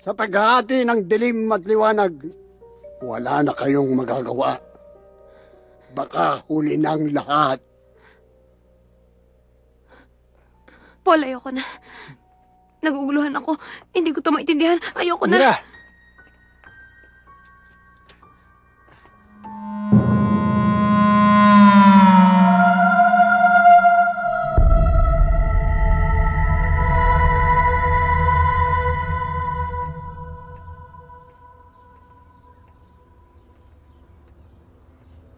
Sa paghahati ng dilim at liwanag, wala na kayong magagawa. Baka huli ng lahat. Paul, ayoko na. Naguguluhan ako. Hindi ko ito maintindihan. Ayoko na. Mira!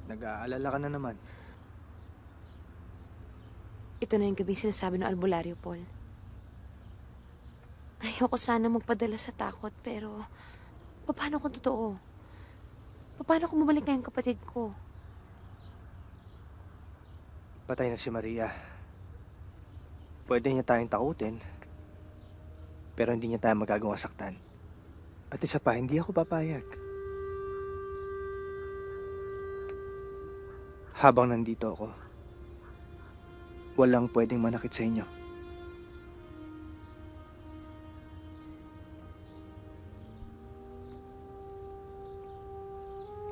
Nag-aalala ka na naman. Ito na yung gabing sinasabi ng albularyo, Paul. Ayoko sana magpadala sa takot, pero paano kung totoo? Paano kung bumalik na yung kapatid ko? Patay na si Maria. Pwede niya tayong takutin, pero hindi niya tayo magagawang saktan. At isa pa, hindi ako papayag. Habang nandito ako, walang pwedeng manakit sa inyo.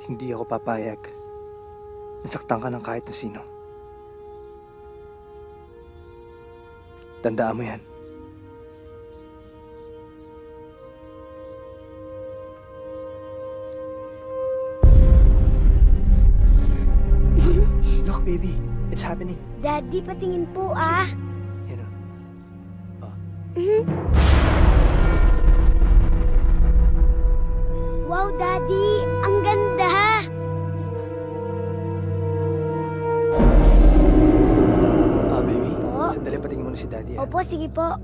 Hindi ako papayag. Nasaktan ka ng kahit na sino. Tandaan mo yan. Look, baby. It's happening. Daddy, patingin po ah. Yan o. Wow, Daddy! Ang ganda! Baby. Po? Sandali, patingin mo na si Daddy. Opo, sige po.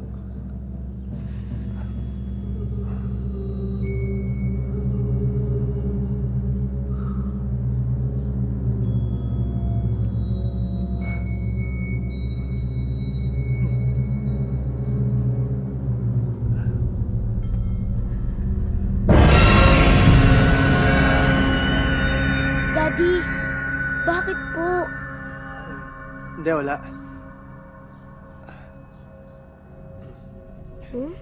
Daddy, bakit po? Hindi, wala. Hmm?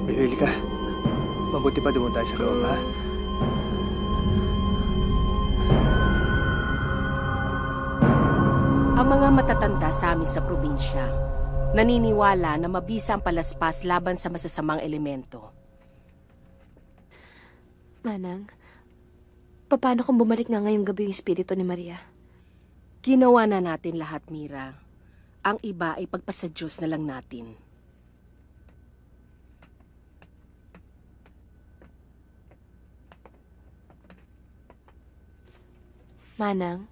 Bibili ka. Mabuti pa doon tayo sa loob, ha? Ang mga matatanda sa amin sa probinsya, naniniwala na mabisa ang palaspas laban sa masasamang elemento. Manang, paano kung bumalik nga ngayong gabi yung espiritu ni Maria? Ginawa na natin lahat, Mira. Ang iba ay pagpasa Diyos na lang natin. Manang,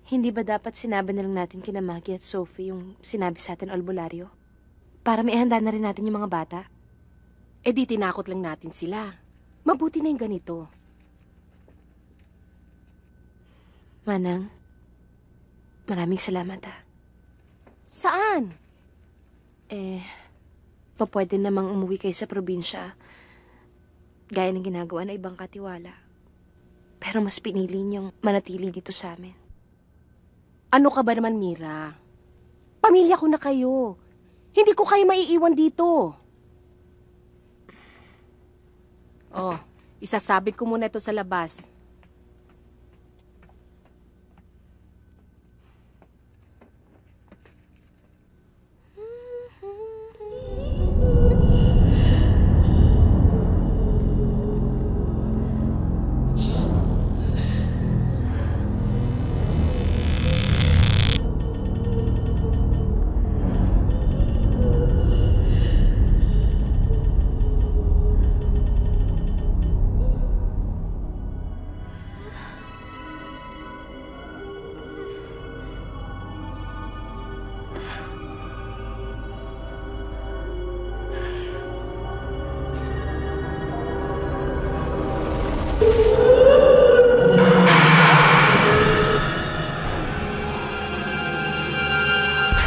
hindi ba dapat sinabi na lang natin kina Maggie at Sophie yung sinabi sa atin albularyo? Para may ihanda na rin natin yung mga bata? Eh di tinakot lang natin sila. Mabuti na yung ganito. Manang, maraming salamat ha. Saan? Pwede namang umuwi kayo sa probinsya. Gaya ng ginagawa na ibang katiwala. Pero mas pinili niyong manatili dito sa amin. Ano ka ba naman, Mira? Pamilya ko na kayo. Hindi ko kayo maiiwan dito. Oh, isasabit ko muna ito sa labas.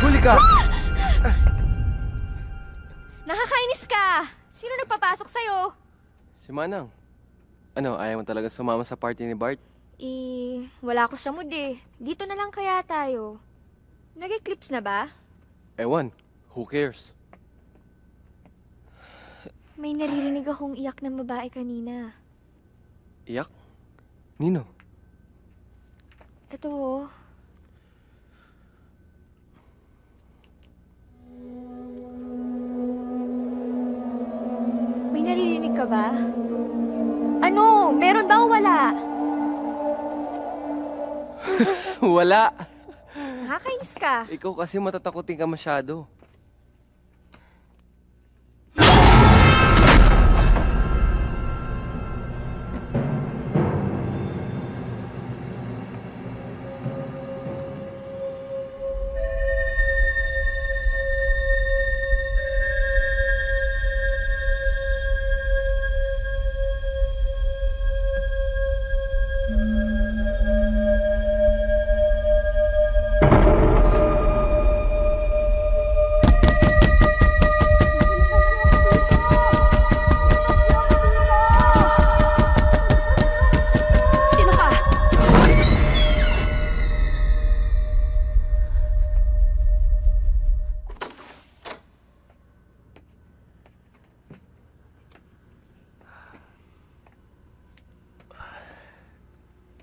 Huli ka! Nakakainis ka! Sino nagpapasok sa'yo? Si Manang. Ano, ayaw mo talaga sumama sa party ni Bart? Wala ako sa mood eh. Dito na lang kaya tayo. Nag-eclipse na ba? Ewan, who cares? May naririnig akong iyak ng babae kanina. Iyak? Nino? Ito oh. May naririnig ka ba? Ano? Meron ba o wala? Wala! Nakakainis ka. Ikaw kasi matatakotin ka masyado.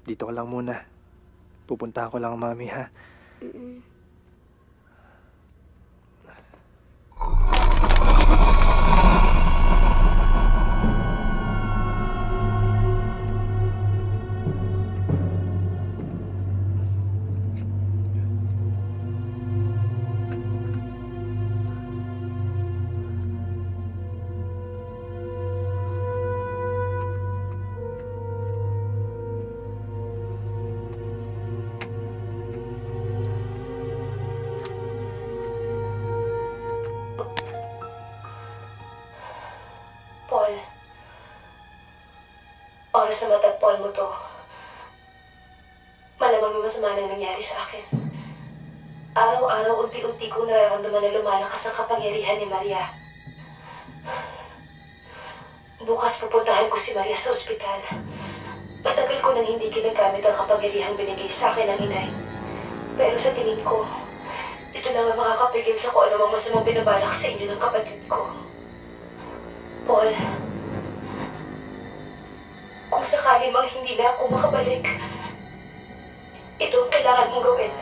Dito ka lang muna. Pupuntahan ko lang ang mami, ha? Paul, oras na matagpuan mo to. Malamang may masama na nangyari sa akin. Araw-araw, unti-unti kong nararamdaman na lumalakas ang kapangyarihan ni Maria. Bukas pupuntahan ko si Maria sa ospital. Matagal ko nang hindi ginagamit ang kapangyarihang binigay sa akin ng inay. Pero sa tingin ko, ito na nga makakapigil sa kung anumang masamang binabalak sa inyo ng kapatid ko. Paul, kung sakali mang hindi na ako makabalik, ito ang kailangan mong gawin.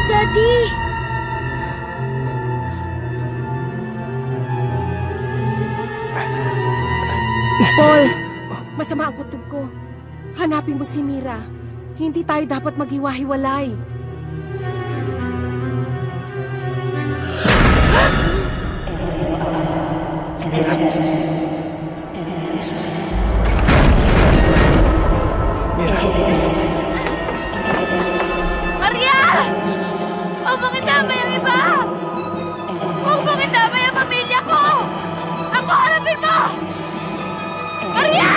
Daddy! Paul, masama ang kutob ko. Hanapin mo si Mira. Hindi tayo dapat maghiwa-hiwalay. Maria! Huwag mong itama yung iba! Huwag mong itama yung pamilya ko! Ako harapin mo! Maria!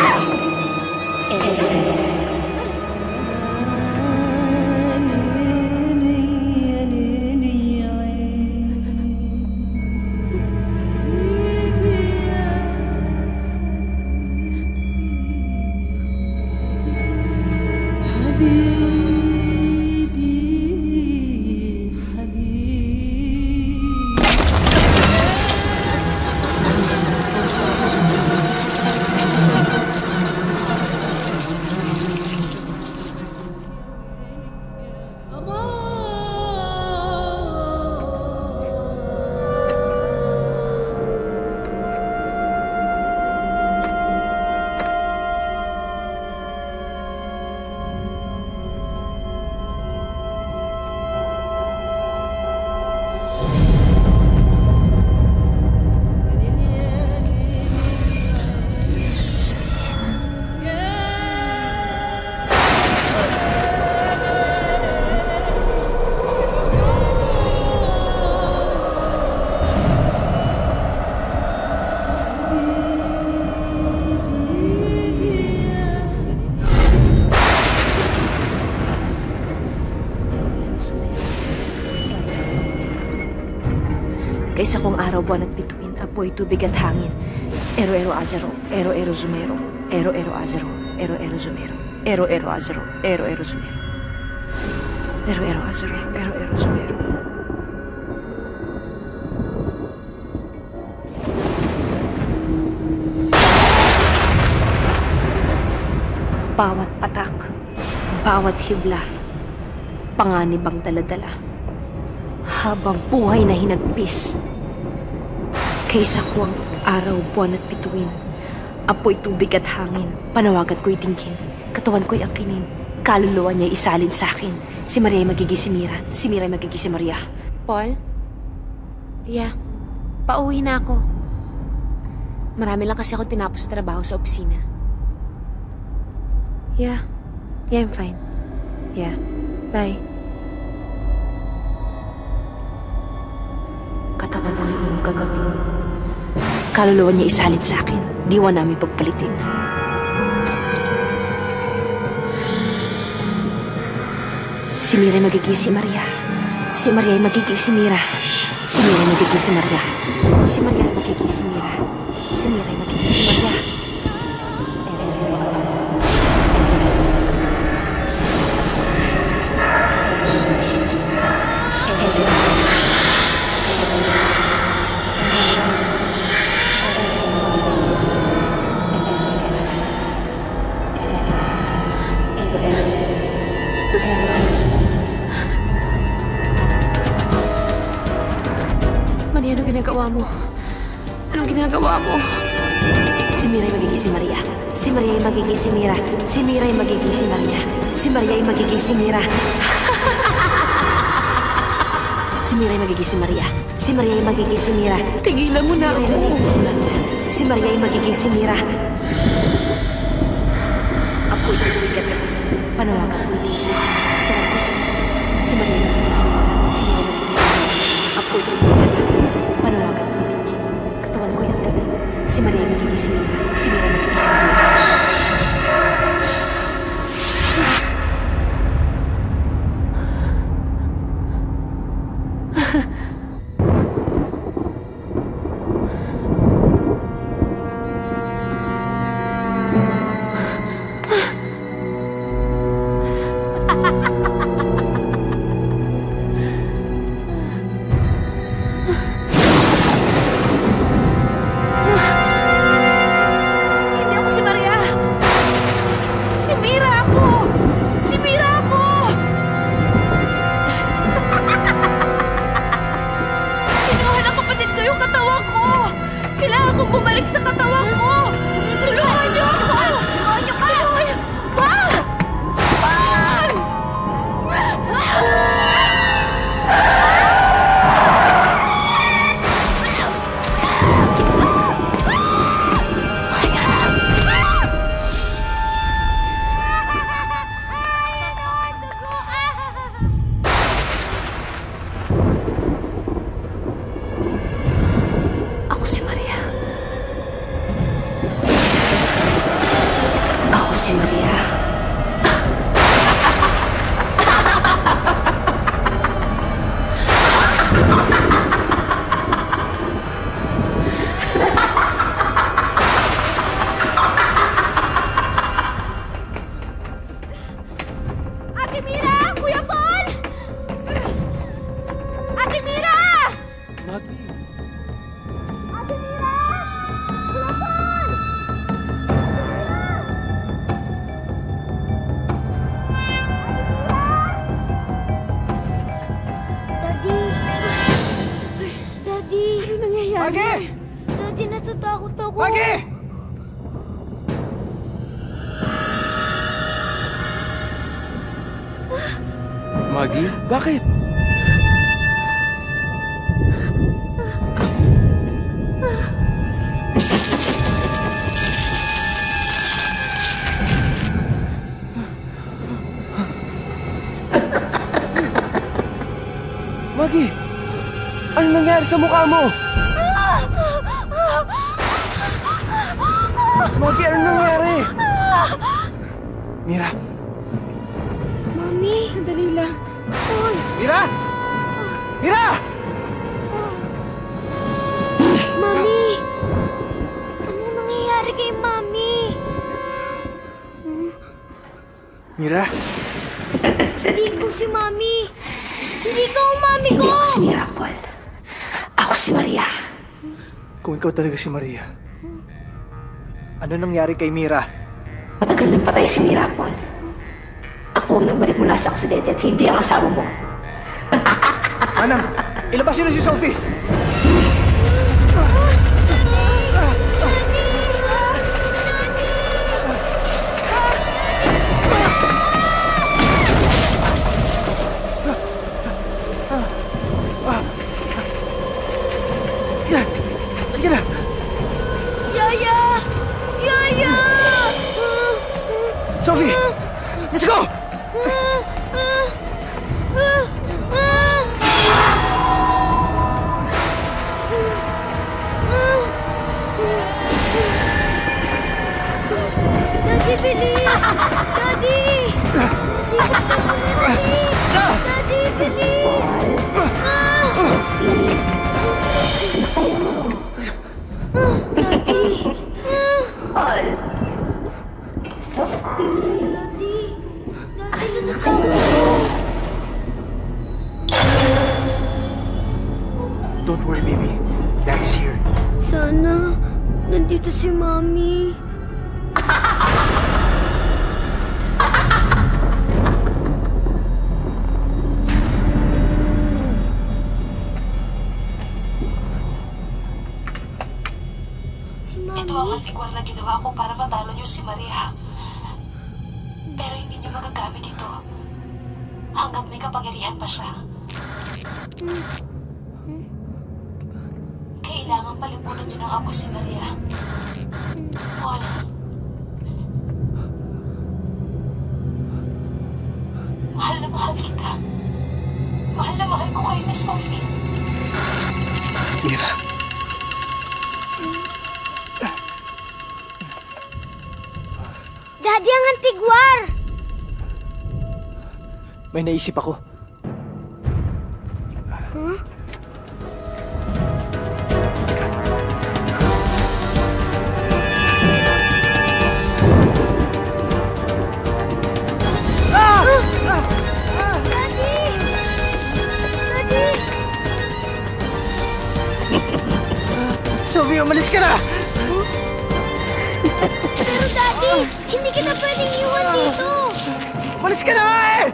Kaysa kong araw, buwan at bituin, apoy, tubig at hangin. Ero-ero azero, ero-ero zumero, ero-ero azero, ero-ero zumero, ero-ero azero, ero-ero zumero. Ero-ero, Azaro. Ero-ero, sumero. Bawat patak, bawat hibla, panganib ang daladala. Habang buhay na hinagpis. Kaysa kuwang araw, buwan at bituin. Apoy, tubig at hangin, panawagat ko'y tingkin. Katawan ko'y angkinin, kaluluwa niya'y isalin sa akin. Si Maria ay magiging si Mira, si Mira ay magiging si Maria. Paul? Yeah, pauwi na ako. Marami lang kasi akong tinapos sa trabaho sa opisina. Yeah, I'm fine. Yeah, bye. Katawan ko yung kagatin. Kaluluwa niya isalit sa akin. Diwa namin pagpalitin. Si Mira ay magiging si Maria. Si Maria ay magiging si Mira. Si Mira ay magiging si Maria. Si Maria ay magiging si Mira. Si Mira ay magiging si Maria. Maria, anong ginagawa mo? Anong ginagawa mo? Si Mira ay magiging si Maria. Si Maria ay magiging si Mira. Si Mira ay magiging si Maria. Si Maria ay magiging si Mira. Si Mira ay magiging si Maria. Si Maria ay magiging si Mira. Tigilan mo na ako. Si Maria ay magiging si Mira. Apoy, tubig at panawagan ko hindi. Si Maria ay magiging si Mira. Si Mira ay magiging si Mira. Apoy, tubig at panawagan ko hindi. Katawan ko yung rin. Si Maria ay magiging si Mira. Si Mira ay magiging si Maria. Hindi ako si Maria. Si Mira ako. Si Mira ako. Kinuha ng kapatid ko yung katawan ko. Kailangan kong bumalik sa katawan ko. Tulungan niyo ako. Tulungan niyo ka. Bang! Bang! Ako si Maria. Ako si Maria. Ate Mira! Kuya Paul! Ate Mira! Maggie. Ate Mira! Kuya Paul! Daddy! Ano nangyayari? Maggie! Daddy, natatakot ako. Maggie! Maggie? Bakit? Maggie! Ano nangyari sa mukha mo? Maggie, ano nangyari? Mira! Mami! Sandali lang. Paul! Mira! Mira! Mami! Anong nangyayari kay Mami? Mira? Hindi ko si Mami. Hindi ko ang Mami ko. Hindi ako si Miracle. Ako si Maria. Kung ikaw talaga si Maria, ano nangyari kay Mira? Matagal nang patay si Miracle. Ako ang nagbalik mula sa aksidente at hindi ang asawa mo. Manang, ilabas niyo na si Sophie! Halika na! Yaya! Yaya! Sophie! Let's go! Daddy, bilis! Daddy! Daddy, bilis! Sophie! Saan kayo? Daddy! Paul! Sophie! Asan na kayo? Don't worry, baby. Daddy's here. Sana nandito si Mami. Si Mami? Ito ang antigwar na ginawa ko para matalo niyo si Maria. Pero hindi niyo magagamit ito hanggat may kapangyarihan pa siya. Kailangan palibutan niyo ng apo si Maria. Paul. Mahal na mahal kita. Mahal na mahal ko kayo ni Sophie. Mira. Daddy, ang antigwar! May naisip ako. Huh? Sophie, umalis ka na! Pero Daddy, hindi kita pwedeng iwan dito! Umalis ka na nga eh!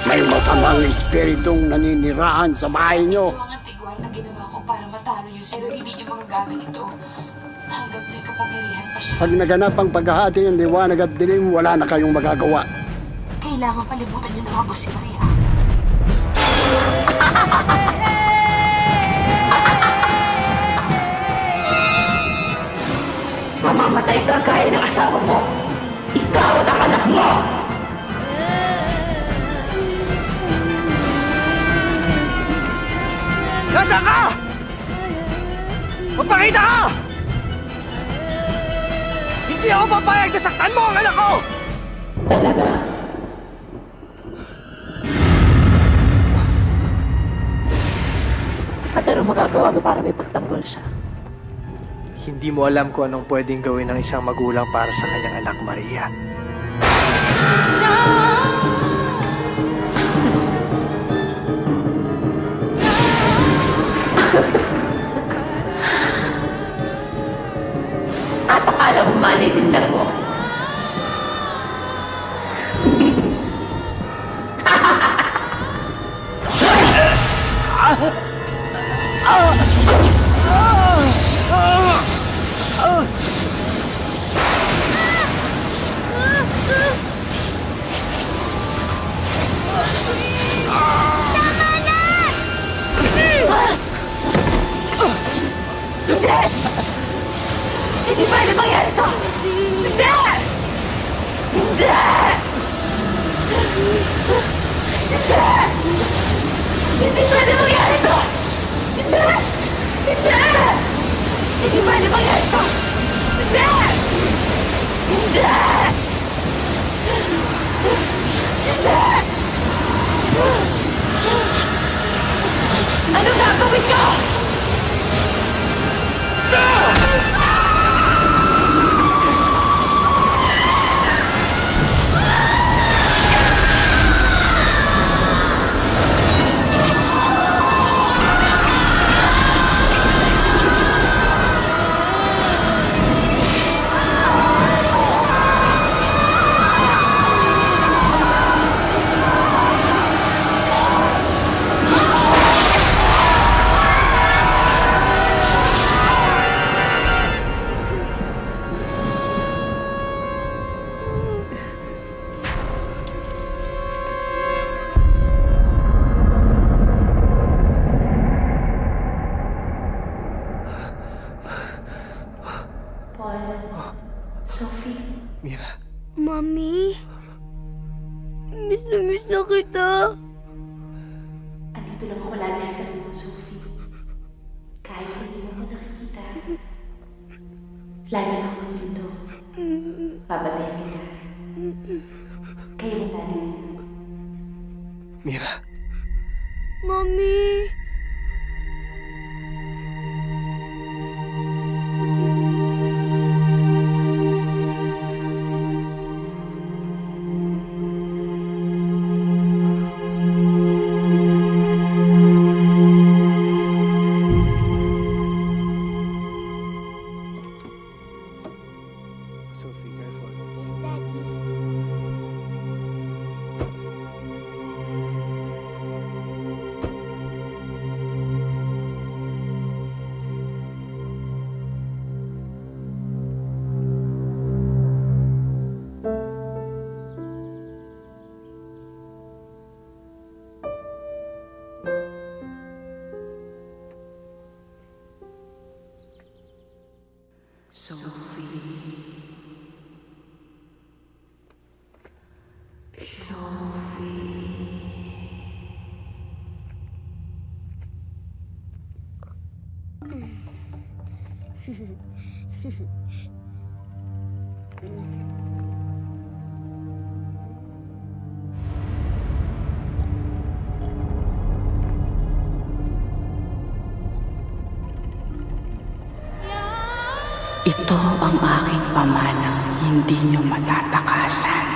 May masamang espiritong naninirahan sa bahay nyo. Ito ang antigwar na ginawa ko para matalo niyo pero hindi niyo magagamit ito hanggang may kapangyarihan pa siya. Pag naganap ang paghahati ng liwanag at dilim, wala na kayong magagawa. Kailangan palibutan niyo ng abo si Maria. Mamamatay ka gaya ng asawa mo. Ikaw at ang anak mo. Nasaan ka? Magpakita ka! Hindi ako papayag na saktan mo ang anak ko! Talaga? At anong magagawa mo para may pagtanggol siya? Hindi mo alam kung anong pwedeng gawin ng isang magulang para sa kanyang anak, Maria. At akala mo maninindan mo. Hindi pwede mangyari ito! Hindi! Hindi! Hindi! Hindi pwede mangyari ito! Hindi! Hindi! Hindi pwede mangyari ito! Hindi! Hindi! Hindi! Mami. Miss na kita. Andito lang ako lagi sa tabi mo, Sophie. Kahit hindi mo ako nakikita. Lagi ako dito. Babatayan kita. Kayo ang daddy. Mira. Mami. Sophie, careful. Yes, Daddy. Ito ang aking pamanang hindi niyo matatakasan.